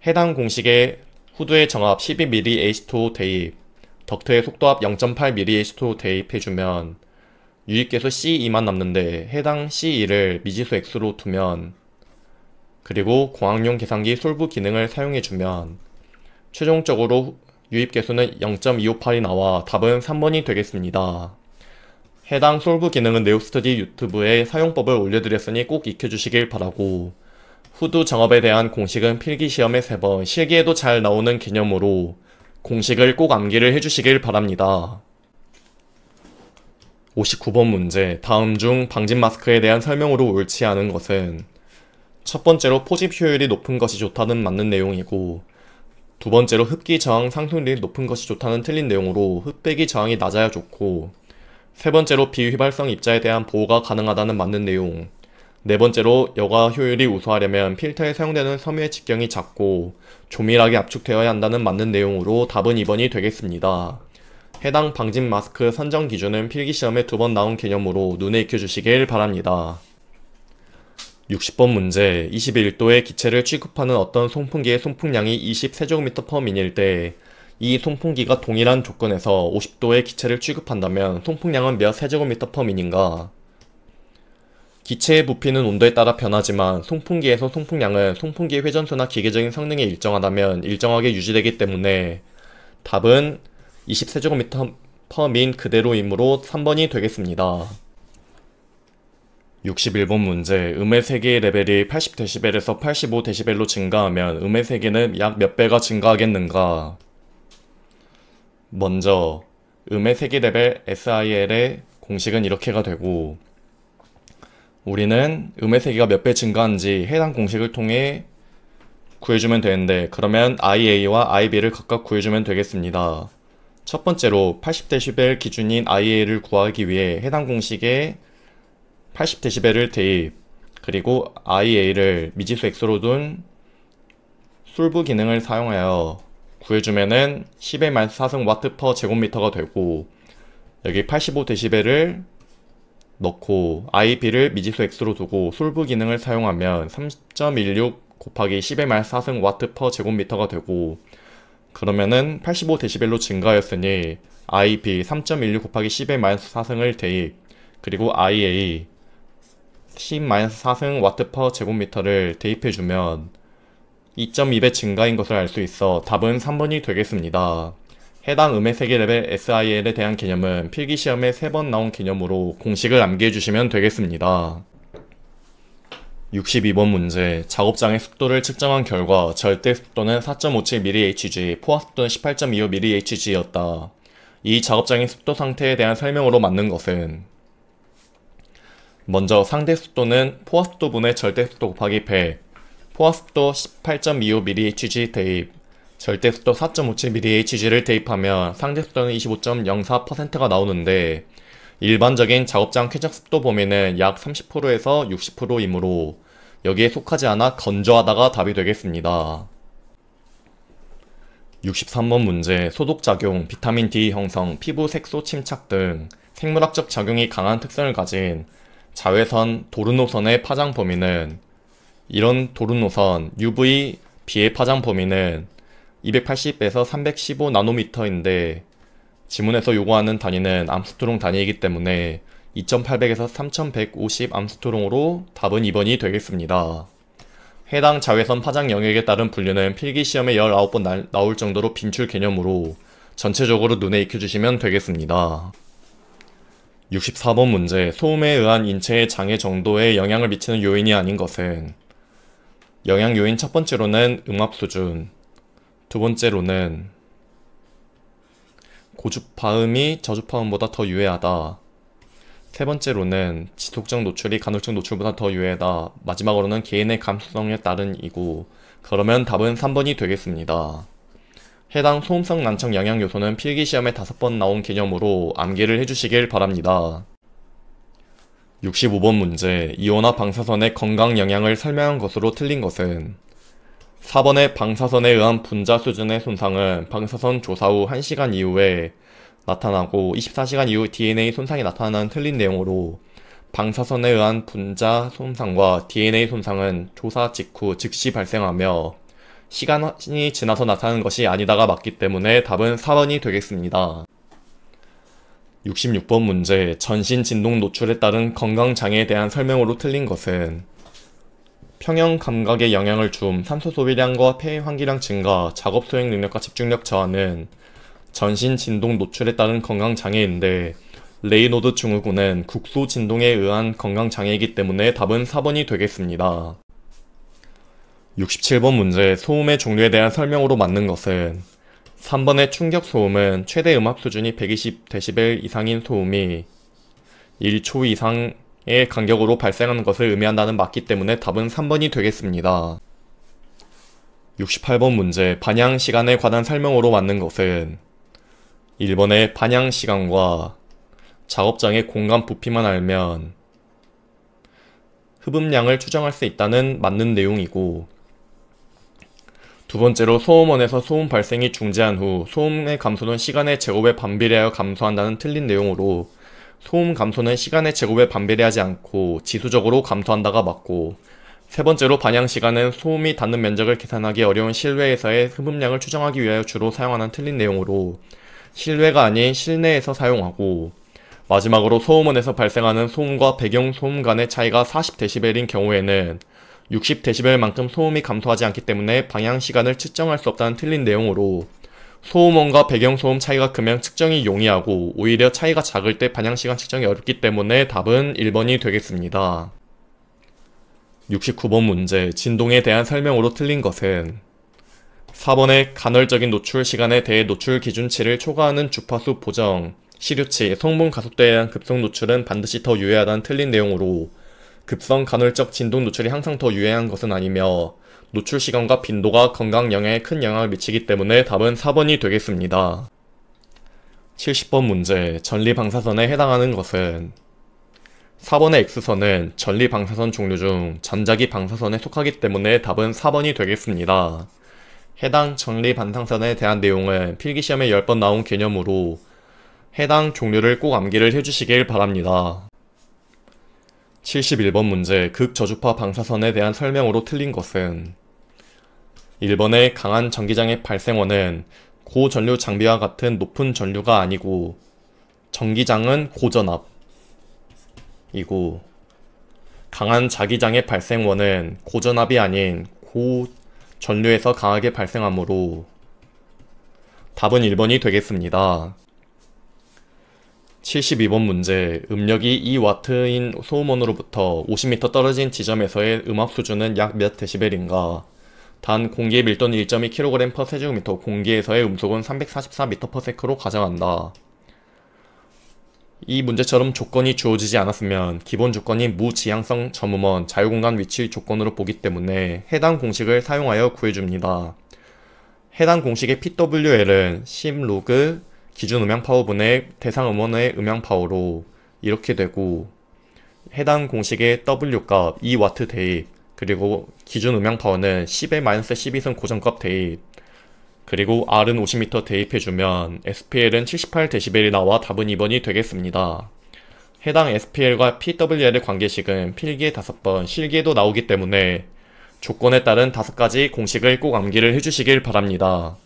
해당 공식에 후두의 정압 12mH2O 대입 덕트의 속도압 0.8mH2O 대입해주면 유입계수 C2만 남는데 해당 C2를 미지수 X로 두면 그리고 공학용 계산기 솔브 기능을 사용해주면 최종적으로 유입계수는 0.258이 나와 답은 3번이 되겠습니다. 해당 솔브 기능은 네오스터디 유튜브에 사용법을 올려드렸으니 꼭 익혀주시길 바라고 후두 정압에 대한 공식은 필기시험에 3번, 실기에도 잘 나오는 개념으로 공식을 꼭 암기를 해주시길 바랍니다. 59번 문제. 다음 중 방진 마스크에 대한 설명으로 옳지 않은 것은 첫 번째로 포집 효율이 높은 것이 좋다는 맞는 내용이고 두 번째로 흡기 저항 상승률이 높은 것이 좋다는 틀린 내용으로 흡배기 저항이 낮아야 좋고 세 번째로 비휘발성 입자에 대한 보호가 가능하다는 맞는 내용 네 번째로 여과 효율이 우수하려면 필터에 사용되는 섬유의 직경이 작고 조밀하게 압축되어야 한다는 맞는 내용으로 답은 2번이 되겠습니다. 해당 방진 마스크 선정 기준은 필기시험에 2번 나온 개념으로 눈에 익혀주시길 바랍니다. 60번 문제. 21도의 기체를 취급하는 어떤 송풍기의 송풍량이 20세제곱미터/민일 때 이 송풍기가 동일한 조건에서 50도의 기체를 취급한다면 송풍량은 몇 세제곱미터/민인가? 기체의 부피는 온도에 따라 변하지만 송풍기에서 송풍량은 송풍기의 회전수나 기계적인 성능이 일정하다면 일정하게 유지되기 때문에 답은 20세제곱미터/민 그대로이므로 3번이 되겠습니다. 61번 문제. 음의 세기의 레벨이 80dB에서 85dB로 증가하면 음의 세기는 약 몇 배가 증가하겠는가? 먼저 음의 세기 레벨 SIL의 공식은 이렇게가 되고 우리는 음의 세기가 몇 배 증가한지 해당 공식을 통해 구해주면 되는데 그러면 IA와 IB를 각각 구해주면 되겠습니다. 첫 번째로 80dB 기준인 IA를 구하기 위해 해당 공식에 80dB를 대입 그리고 IA를 미지수 X로 둔 솔브 기능을 사용하여 구해주면은 10-4승 W/제곱미터가 되고 여기 85dB를 넣고 IB를 미지수 X로 두고 솔브 기능을 사용하면 3.16 곱하기 10-4승 W/제곱미터가 되고 그러면은 85dB로 증가하였으니 IB 3.16 곱하기 10-4승을 대입 그리고 IA 10-4승 W/제곱미터를 대입해주면 2.2배 증가인 것을 알 수 있어 답은 3번이 되겠습니다. 해당 음의 세기 레벨 SIL에 대한 개념은 필기시험에 3번 나온 개념으로 공식을 암기해주시면 되겠습니다. 62번 문제. 작업장의 습도를 측정한 결과 절대 습도는 4.57mHg, 포화 습도는 18.25mHg였다. 이 작업장의 습도 상태에 대한 설명으로 맞는 것은 먼저 상대 습도는 포화 습도분의 절대 습도 곱하기 100, 포화 습도 18.25mHg 대입, 절대 습도 4.57mHg를 대입하면 상대 습도는 25.04%가 나오는데 일반적인 작업장 쾌적 습도 범위는 약 30%에서 60%이므로 여기에 속하지 않아 건조하다가 답이 되겠습니다. 63번 문제. 소독작용, 비타민 D 형성, 피부 색소 침착 등 생물학적 작용이 강한 특성을 가진 자외선 도르노선의 파장 범위는 이런 도르노선 UV B의 파장 범위는 280에서 315 나노미터인데 지문에서 요구하는 단위는 암스트롱 단위이기 때문에 2800에서 3150 암스트롱으로 답은 2번이 되겠습니다. 해당 자외선 파장 영역에 따른 분류는 필기시험에 19번 나올 정도로 빈출 개념으로 전체적으로 눈에 익혀주시면 되겠습니다. 64번 문제. 소음에 의한 인체의 장애 정도에 영향을 미치는 요인이 아닌 것은? 영향 요인 첫 번째로는 음압 수준, 두 번째로는 고주파음이 저주파음보다 더 유해하다, 세 번째로는 지속적 노출이 간헐적 노출보다 더 유해하다, 마지막으로는 개인의 감수성에 따른 이고, 그러면 답은 3번이 되겠습니다. 해당 소음성 난청 영향 요소는 필기시험에 5번 나온 개념으로 암기를 해주시길 바랍니다. 65번 문제. 이온화 방사선의 건강 영향을 설명한 것으로 틀린 것은? 4번의 방사선에 의한 분자 수준의 손상은 방사선 조사 후 1시간 이후에 나타나고 24시간 이후 DNA 손상이 나타나는 틀린 내용으로, 방사선에 의한 분자 손상과 DNA 손상은 조사 직후 즉시 발생하며 시간이 지나서 나타나는 것이 아니다가 맞기 때문에 답은 4번이 되겠습니다. 66번 문제. 전신 진동 노출에 따른 건강장애에 대한 설명으로 틀린 것은? 평형 감각에 영향을 줌, 산소 소비량과 폐 환기량 증가, 작업 수행 능력과 집중력 저하는 전신 진동 노출에 따른 건강장애인데, 레이노드 증후군은 국소 진동에 의한 건강장애이기 때문에 답은 4번이 되겠습니다. 67번 문제. 소음의 종류에 대한 설명으로 맞는 것은? 3번의 충격 소음은 최대 음압 수준이 120dB 이상인 소음이 1초 이상의 간격으로 발생하는 것을 의미한다는 맞기 때문에 답은 3번이 되겠습니다. 68번 문제. 반향 시간에 관한 설명으로 맞는 것은? 1번의 반향 시간과 작업장의 공간 부피만 알면 흡음량을 추정할 수 있다는 맞는 내용이고, 두 번째로 소음원에서 소음 발생이 중지한 후 소음의 감소는 시간의 제곱에 반비례하여 감소한다는 틀린 내용으로, 소음 감소는 시간의 제곱에 반비례하지 않고 지수적으로 감소한다가 맞고, 세 번째로 반향 시간은 소음이 닿는 면적을 계산하기 어려운 실외에서의 흡음량을 추정하기 위하여 주로 사용하는 틀린 내용으로 실외가 아닌 실내에서 사용하고, 마지막으로 소음원에서 발생하는 소음과 배경 소음 간의 차이가 40dB인 경우에는 60dB만큼 소음이 감소하지 않기 때문에 방향 시간을 측정할 수 없다는 틀린 내용으로, 소음원과 배경 소음 차이가 크면 측정이 용이하고 오히려 차이가 작을 때 반향 시간 측정이 어렵기 때문에 답은 1번이 되겠습니다. 69번 문제. 진동에 대한 설명으로 틀린 것은? 4번의 간헐적인 노출 시간에 대해 노출 기준치를 초과하는 주파수 보정, 시류치, 성분 가속도에 대한 급성 노출은 반드시 더 유해하다는 틀린 내용으로, 급성 간헐적 진동 노출이 항상 더 유해한 것은 아니며 노출 시간과 빈도가 건강 영향에 큰 영향을 미치기 때문에 답은 4번이 되겠습니다. 70번 문제. 전리 방사선에 해당하는 것은? 4번의 X선은 전리 방사선 종류 중 전자기 방사선에 속하기 때문에 답은 4번이 되겠습니다. 해당 전리 방사선에 대한 내용은 필기시험에 10번 나온 개념으로 해당 종류를 꼭 암기를 해주시길 바랍니다. 71번 문제. 극저주파 방사선에 대한 설명으로 틀린 것은? 1번의 강한 전기장애 발생원은 고전류 장비와 같은 높은 전류가 아니고 전기장은 고전압이고, 강한 자기장애 발생원은 고전압이 아닌 고전류에서 강하게 발생하므로 답은 1번이 되겠습니다. 72번 문제. 음력이 2W인 소음원으로부터 50m 떨어진 지점에서의 음압 수준은 약 몇 데시벨인가? 단 공기의 밀도는 1.2kg/세제곱미터, 공기에서의 음속은 344m/s로 가정한다. 이 문제처럼 조건이 주어지지 않았으면 기본 조건이 무지향성 점음원 자유공간 위치 조건으로 보기 때문에 해당 공식을 사용하여 구해줍니다. 해당 공식의 PWL은 10로그 기준 음향 파워분의 대상 음원의 음향 파워로 이렇게 되고, 해당 공식의 W값 2W 대입, 그리고 기준 음향 파워는 10의 -12승 고정값 대입, 그리고 R은 50m 대입해주면 SPL은 78dB이 나와 답은 2번이 되겠습니다. 해당 SPL과 PWL의 관계식은 필기에 5번, 실기에도 나오기 때문에 조건에 따른 5가지 공식을 꼭 암기를 해주시길 바랍니다.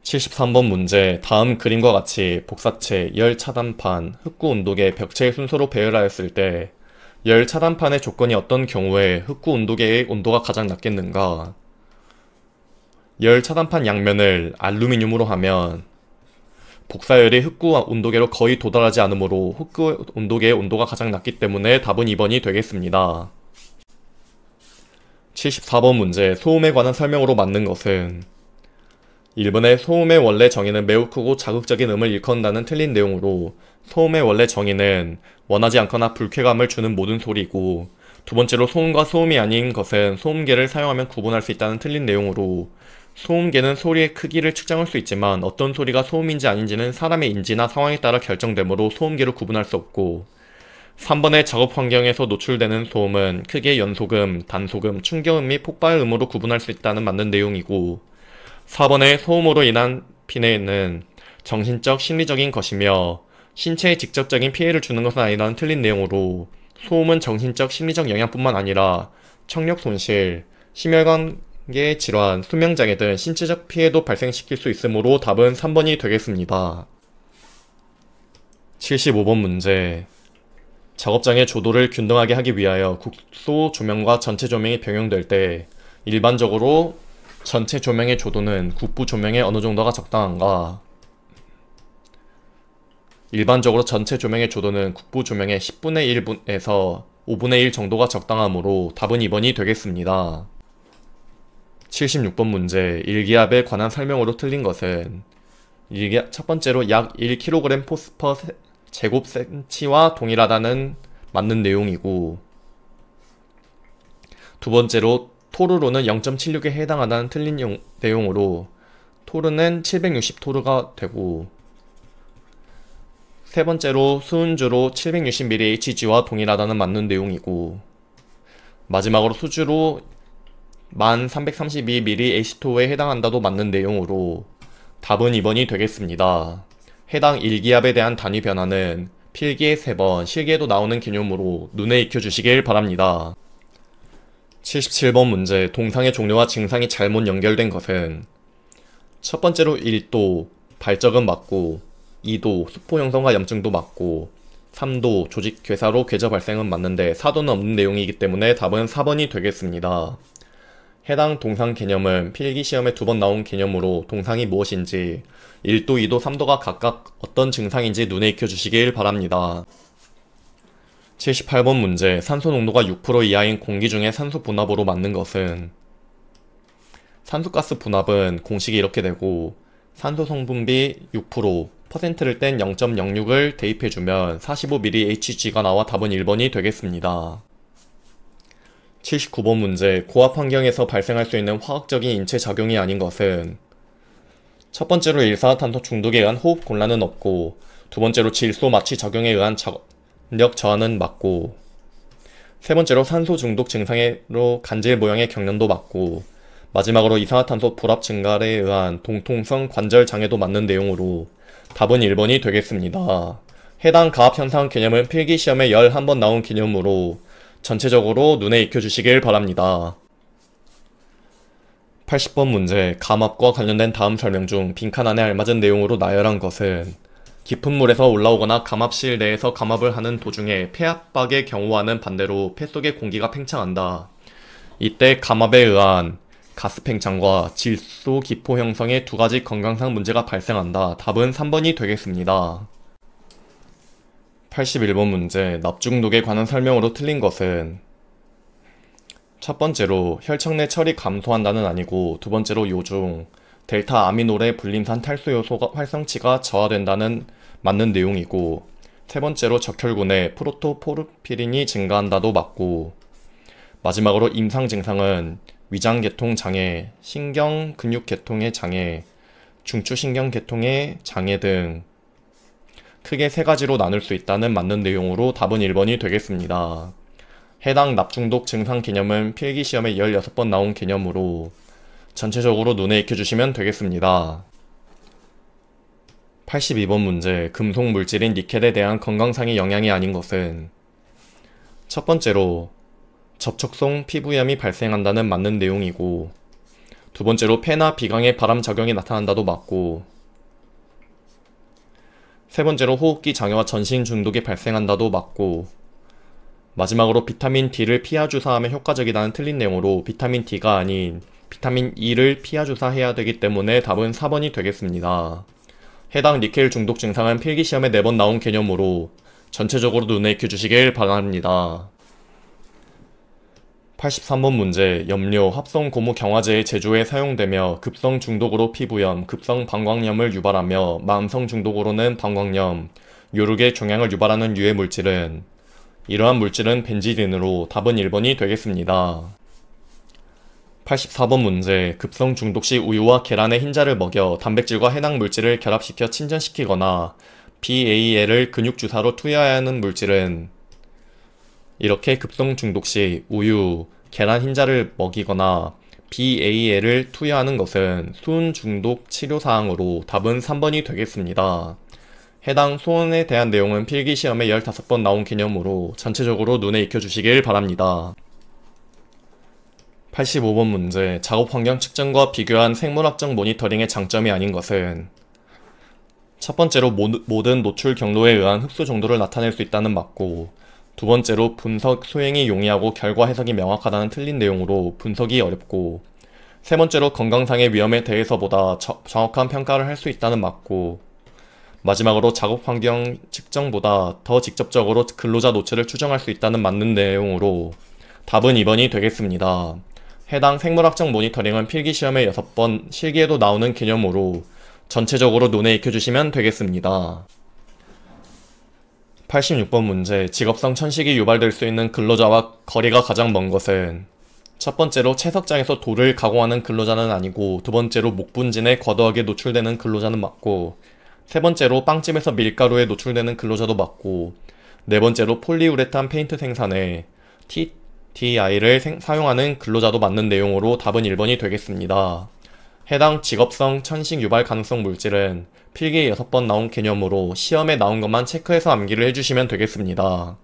73번 문제. 다음 그림과 같이 복사체, 열 차단판, 흑구 온도계, 벽체의 순서로 배열하였을 때 열 차단판의 조건이 어떤 경우에 흑구 온도계의 온도가 가장 낮겠는가? 열 차단판 양면을 알루미늄으로 하면 복사열이 흑구 온도계로 거의 도달하지 않으므로 흑구 온도계의 온도가 가장 낮기 때문에 답은 2번이 되겠습니다. 74번 문제, 소음에 관한 설명으로 맞는 것은 1번의 소음의 원래 정의는 매우 크고 자극적인 음을 일컫는다는 틀린 내용으로 소음의 원래 정의는 원하지 않거나 불쾌감을 주는 모든 소리이고, 두 번째로 소음과 소음이 아닌 것은 소음계를 사용하면 구분할 수 있다는 틀린 내용으로 소음계는 소리의 크기를 측정할 수 있지만 어떤 소리가 소음인지 아닌지는 사람의 인지나 상황에 따라 결정되므로 소음계를 구분할 수 없고, 3번의 작업 환경에서 노출되는 소음은 크게 연소음, 단소음, 충격음 및 폭발음으로 구분할 수 있다는 맞는 내용이고, 4번의 소음으로 인한 피해는 정신적, 심리적인 것이며 신체에 직접적인 피해를 주는 것은 아니라는 틀린 내용으로 소음은 정신적, 심리적 영향뿐만 아니라 청력 손실, 심혈관계 질환, 수명장애 등 신체적 피해도 발생시킬 수 있으므로 답은 3번이 되겠습니다. 75번 문제, 작업장의 조도를 균등하게 하기 위하여 국소 조명과 전체 조명이 병용될 때 일반적으로 전체 조명의 조도는 국부 조명의 어느 정도가 적당한가? 일반적으로 전체 조명의 조도는 국부 조명의 10분의 1에서 5분의 1 정도가 적당하므로 답은 2번이 되겠습니다. 76번 문제, 일기압에 관한 설명으로 틀린 것은 첫 번째로 약 1kg 포스/per 제곱센치와 동일하다는 맞는 내용이고, 두 번째로 토르로는 0.76에 해당하다는 틀린 내용으로 토르는 760토르가 되고, 세 번째로 수은주로 760mHg와 동일하다는 맞는 내용이고, 마지막으로 수주로 1332mH/에 해당한다도 맞는 내용으로 답은 2번이 되겠습니다. 해당 일기압에 대한 단위 변화는 필기에 3번, 실기에도 나오는 개념으로 눈에 익혀주시길 바랍니다. 77번 문제, 동상의 종류와 증상이 잘못 연결된 것은 첫 번째로 1도, 발적은 맞고, 2도, 수포 형성과 염증도 맞고, 3도, 조직 괴사로 궤저 발생은 맞는데 4도는 없는 내용이기 때문에 답은 4번이 되겠습니다. 해당 동상 개념은 필기시험에 2번 나온 개념으로 동상이 무엇인지 1도, 2도, 3도가 각각 어떤 증상인지 눈에 익혀주시길 바랍니다. 78번 문제, 산소 농도가 6% 이하인 공기 중에 산소 분압으로 맞는 것은 산소가스 분압은 공식이 이렇게 되고, 산소 성분비 6%, 퍼센트를 뗀 0.06을 대입해주면 45mHg가 나와 답은 1번이 되겠습니다. 79번 문제, 고압 환경에서 발생할 수 있는 화학적인 인체 작용이 아닌 것은 첫 번째로 일산화탄소 중독에 의한 호흡 곤란은 없고, 두 번째로 질소 마취 작용에 의한 작업력 저하는 맞고, 세 번째로 산소 중독 증상으로 간질 모양의 경련도 맞고, 마지막으로 이산화탄소 불합 증가에 의한 동통성 관절 장애도 맞는 내용으로 답은 1번이 되겠습니다. 해당 가압현상 개념은 필기시험에 11번 나온 개념으로 전체적으로 눈에 익혀주시길 바랍니다. 80번 문제, 감압과 관련된 다음 설명 중 빈칸 안에 알맞은 내용으로 나열한 것은 깊은 물에서 올라오거나 감압실 내에서 감압을 하는 도중에 폐압박의 경우와는 반대로 폐 속의 공기가 팽창한다. 이때 감압에 의한 가스 팽창과 질소 기포 형성의 두 가지 건강상 문제가 발생한다. 답은 3번이 되겠습니다. 81번 문제, 납중독에 관한 설명으로 틀린 것은 첫 번째로 혈청 내 철이 감소한다는 아니고, 두 번째로 요중 델타 아미노레 불림산 탈수 요소 활성치가 저하된다는 맞는 내용이고, 세 번째로 적혈구 내 프로토포르피린이 증가한다도 맞고, 마지막으로 임상 증상은 위장계통 장애, 신경근육계통의 장애, 중추신경계통의 장애 등 크게 3가지로 나눌 수 있다는 맞는 내용으로 답은 1번이 되겠습니다. 해당 납중독 증상 개념은 필기시험에 16번 나온 개념으로 전체적으로 눈에 익혀주시면 되겠습니다. 82번 문제, 금속 물질인 니켈에 대한 건강상의 영향이 아닌 것은 첫 번째로 접촉성 피부염이 발생한다는 맞는 내용이고, 두 번째로 폐나 비강의 바람 작용이 나타난다도 맞고, 세 번째로 호흡기 장애와 전신 중독이 발생한다도 맞고, 마지막으로 비타민 D를 피하 주사하면 효과적이다는 틀린 내용으로 비타민 D가 아닌 비타민 E를 피하 주사해야 되기 때문에 답은 4번이 되겠습니다. 해당 니켈 중독 증상은 필기시험에 4번 나온 개념으로 전체적으로 눈에 익혀주시길 바랍니다. 83번 문제, 염료, 합성 고무 경화제의 제조에 사용되며 급성 중독으로 피부염, 급성 방광염을 유발하며 만성 중독으로는 방광염, 요르게 종양을 유발하는 유해 물질은 이러한 물질은 벤지딘으로 답은 1번이 되겠습니다. 84번 문제, 급성 중독 시 우유와 계란의 흰자를 먹여 단백질과 해당 물질을 결합시켜 침전시키거나 BAL을 근육 주사로 투여해야 하는 물질은 이렇게 급성 중독 시 우유, 계란 흰자를 먹이거나 BAL을 투여하는 것은 수은 중독 치료사항으로 답은 3번이 되겠습니다. 해당 소원에 대한 내용은 필기시험에 15번 나온 개념으로 전체적으로 눈에 익혀주시길 바랍니다. 85번 문제, 작업환경 측정과 비교한 생물학적 모니터링의 장점이 아닌 것은 첫 번째로 모든 노출 경로에 의한 흡수 정도를 나타낼 수 있다는 맞고, 두 번째로 분석 수행이 용이하고 결과 해석이 명확하다는 틀린 내용으로 분석이 어렵고, 세 번째로 건강상의 위험에 대해서보다 정확한 평가를 할 수 있다는 맞고, 마지막으로 작업환경 측정보다 더 직접적으로 근로자 노출을 추정할 수 있다는 맞는 내용으로 답은 2번이 되겠습니다. 해당 생물학적 모니터링은 필기시험에 6번, 실기에도 나오는 개념으로 전체적으로 눈에 익혀주시면 되겠습니다. 86번 문제, 직업성 천식이 유발될 수 있는 근로자와 거리가 가장 먼 것은 첫 번째로 채석장에서 돌을 가공하는 근로자는 아니고, 두 번째로 목분진에 과도하게 노출되는 근로자는 맞고, 세 번째로 빵집에서 밀가루에 노출되는 근로자도 맞고, 네 번째로 폴리우레탄 페인트 생산에 TDI를 사용하는 근로자도 맞는 내용으로 답은 1번이 되겠습니다. 해당 직업성 천식 유발 가능성 물질은 필기에 6번 나온 개념으로 시험에 나온 것만 체크해서 암기를 해주시면 되겠습니다.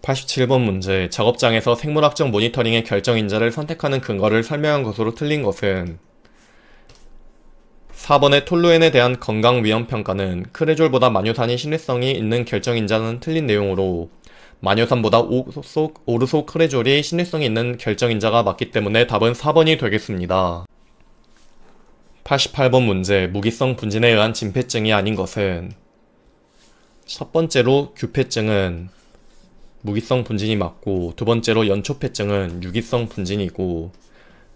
87번 문제, 작업장에서 생물학적 모니터링의 결정인자를 선택하는 근거를 설명한 것으로 틀린 것은 4번의 톨루엔에 대한 건강위험평가는 크레졸보다 마뇨산이 신뢰성이 있는 결정인자는 틀린 내용으로 마뇨산보다 오르소크레졸이 신뢰성이 있는 결정인자가 맞기 때문에 답은 4번이 되겠습니다. 88번 문제, 무기성 분진에 의한 진폐증이 아닌 것은 첫 번째로 규폐증은 무기성 분진이 맞고, 두 번째로 연초폐증은 유기성 분진이고,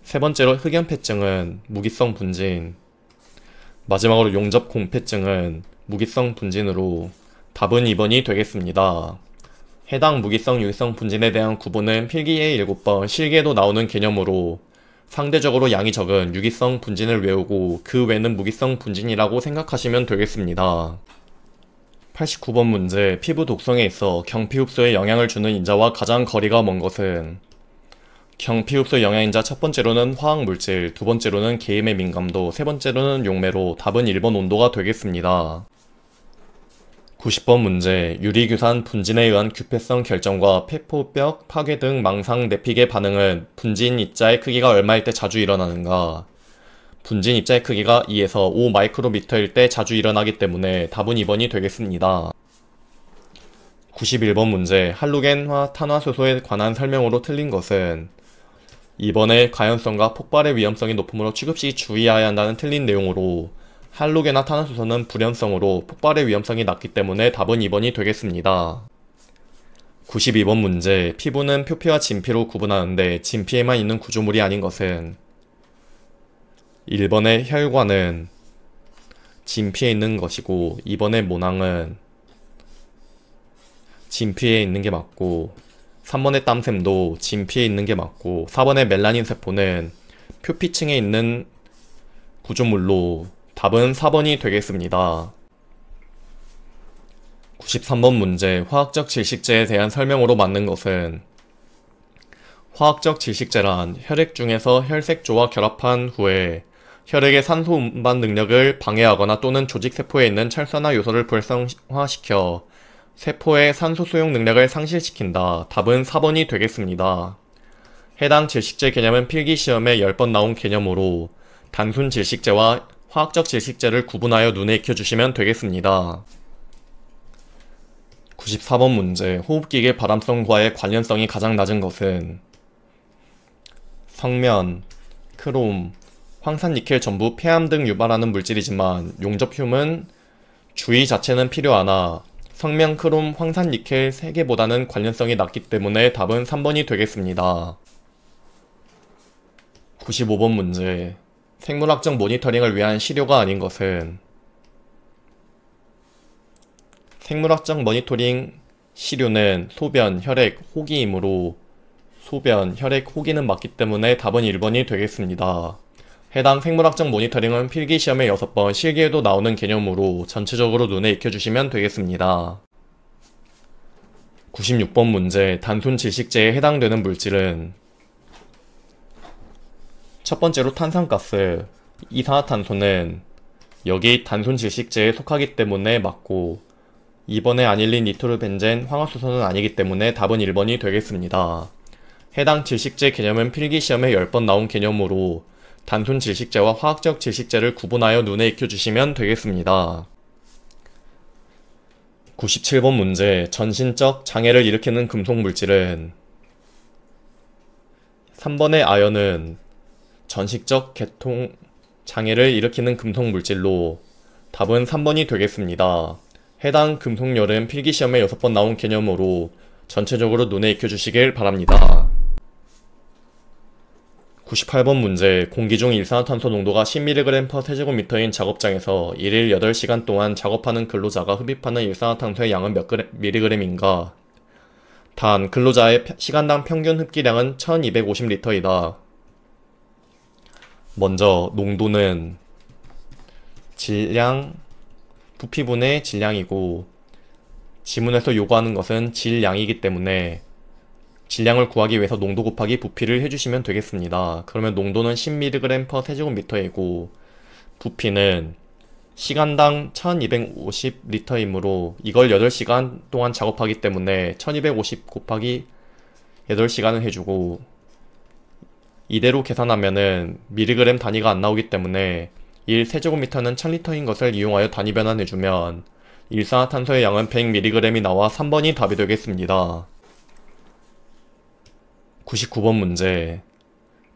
세 번째로 흑연폐증은 무기성 분진, 마지막으로 용접공폐증은 무기성 분진으로 답은 2번이 되겠습니다. 해당 무기성, 유기성 분진에 대한 구분은 필기에 7번, 실기에도 나오는 개념으로 상대적으로 양이 적은 유기성 분진을 외우고 그 외는 무기성 분진이라고 생각하시면 되겠습니다. 89번 문제, 피부 독성에 있어 경피흡수에 영향을 주는 인자와 가장 거리가 먼 것은 경피흡수 영양인자 첫 번째로는 화학물질, 두 번째로는 개임의 민감도, 세 번째로는 용매로 답은 1번 온도가 되겠습니다. 90번 문제, 유리규산 분진에 의한 규폐성 결정과 폐포벽 파괴 등 망상 내픽의 반응은 분진 입자의 크기가 얼마일 때 자주 일어나는가? 분진 입자의 크기가 2에서 5 마이크로미터일 때 자주 일어나기 때문에 답은 2번이 되겠습니다. 91번 문제, 할로겐화 탄화수소에 관한 설명으로 틀린 것은 2번의 가연성과 폭발의 위험성이 높으므로 취급 시 주의해야 한다는 틀린 내용으로 할로겐화 탄화수소는 불연성으로 폭발의 위험성이 낮기 때문에 답은 2번이 되겠습니다. 92번 문제, 피부는 표피와 진피로 구분하는데 진피에만 있는 구조물이 아닌 것은 1번의 혈관은 진피에 있는 것이고, 2번의 모낭은 진피에 있는 게 맞고, 3번의 땀샘도 진피에 있는 게 맞고, 4번의 멜라닌 세포는 표피층에 있는 구조물로 답은 4번이 되겠습니다. 93번 문제, 화학적 질식제에 대한 설명으로 맞는 것은 화학적 질식제란 혈액 중에서 혈색조와 결합한 후에 혈액의 산소 운반 능력을 방해하거나 또는 조직세포에 있는 찰산화 요소를 활성화시켜 세포의 산소 수용 능력을 상실시킨다. 답은 4번이 되겠습니다. 해당 질식제 개념은 필기시험에 10번 나온 개념으로 단순 질식제와 화학적 질식제를 구분하여 눈에 익혀주시면 되겠습니다. 94번 문제. 호흡기계 바람성과의 관련성이 가장 낮은 것은 성면, 크롬, 황산니켈 전부 폐암 등 유발하는 물질이지만 용접흉은 주의 자체는 필요 하나 성면, 크롬, 황산니켈 3개보다는 관련성이 낮기 때문에 답은 3번이 되겠습니다. 95번 문제. 생물학적 모니터링을 위한 시료가 아닌 것은 생물학적 모니터링 시료는 소변, 혈액, 호기이므로 소변, 혈액, 호기는 맞기 때문에 답은 1번이 되겠습니다. 해당 생물학적 모니터링은 필기시험에 6번, 실기에도 나오는 개념으로 전체적으로 눈에 익혀주시면 되겠습니다. 96번 문제. 단순 질식제에 해당되는 물질은 첫 번째로 탄산가스, 이산화탄소는 여기 단순 질식제에 속하기 때문에 맞고 2번에 아닐린 니트로벤젠, 황화수소는 아니기 때문에 답은 1번이 되겠습니다. 해당 질식제 개념은 필기시험에 10번 나온 개념으로 단순 질식제와 화학적 질식제를 구분하여 눈에 익혀주시면 되겠습니다. 97번 문제. 전신적 장애를 일으키는 금속 물질은 3번의 아연은 전식적 계통 장애를 일으키는 금속 물질로 답은 3번이 되겠습니다. 해당 금속열은 필기시험에 6번 나온 개념으로 전체적으로 눈에 익혀주시길 바랍니다. 98번 문제. 공기 중 일산화탄소 농도가 10mg/세제곱미터인 작업장에서 1일 8시간 동안 작업하는 근로자가 흡입하는 일산화탄소의 양은 몇 mg인가? 단, 근로자의 시간당 평균 흡기량은 1250L이다. 먼저 농도는 질량, 부피분의 질량이고 지문에서 요구하는 것은 질량이기 때문에 질량을 구하기 위해서 농도 곱하기 부피를 해주시면 되겠습니다. 그러면 농도는 10mg/세제곱미터이고 부피는 시간당 1250L이므로 이걸 8시간 동안 작업하기 때문에 1250 곱하기 8시간을 해주고 이대로 계산하면은 미리그램 단위가 안 나오기 때문에 1세제곱미터는 1000L인 것을 이용하여 단위 변환해주면 일산화탄소의 양은 100mg이 나와 3번이 답이 되겠습니다. 99번 문제.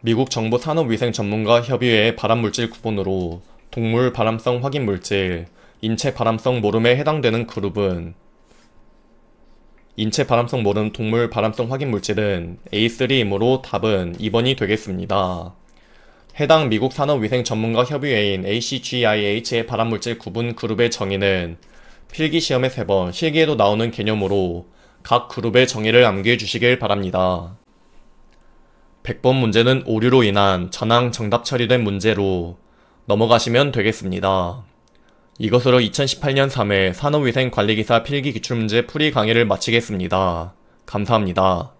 미국 정부 산업위생 전문가 협의회의 발암물질 구분으로 동물 발암성 확인물질, 인체 발암성 모름에 해당되는 그룹은 인체 발암성 모름 동물 발암성 확인물질은 A3이므로 답은 2번이 되겠습니다. 해당 미국 산업위생 전문가 협의회인 ACGIH의 발암물질 구분 그룹의 정의는 필기시험에 3번, 실기에도 나오는 개념으로 각 그룹의 정의를 암기해 주시길 바랍니다. 100번 문제는 오류로 인한 전항 정답 처리된 문제로 넘어가시면 되겠습니다. 이것으로 2018년 3회 산업위생관리기사 필기기출문제 풀이 강의를 마치겠습니다. 감사합니다.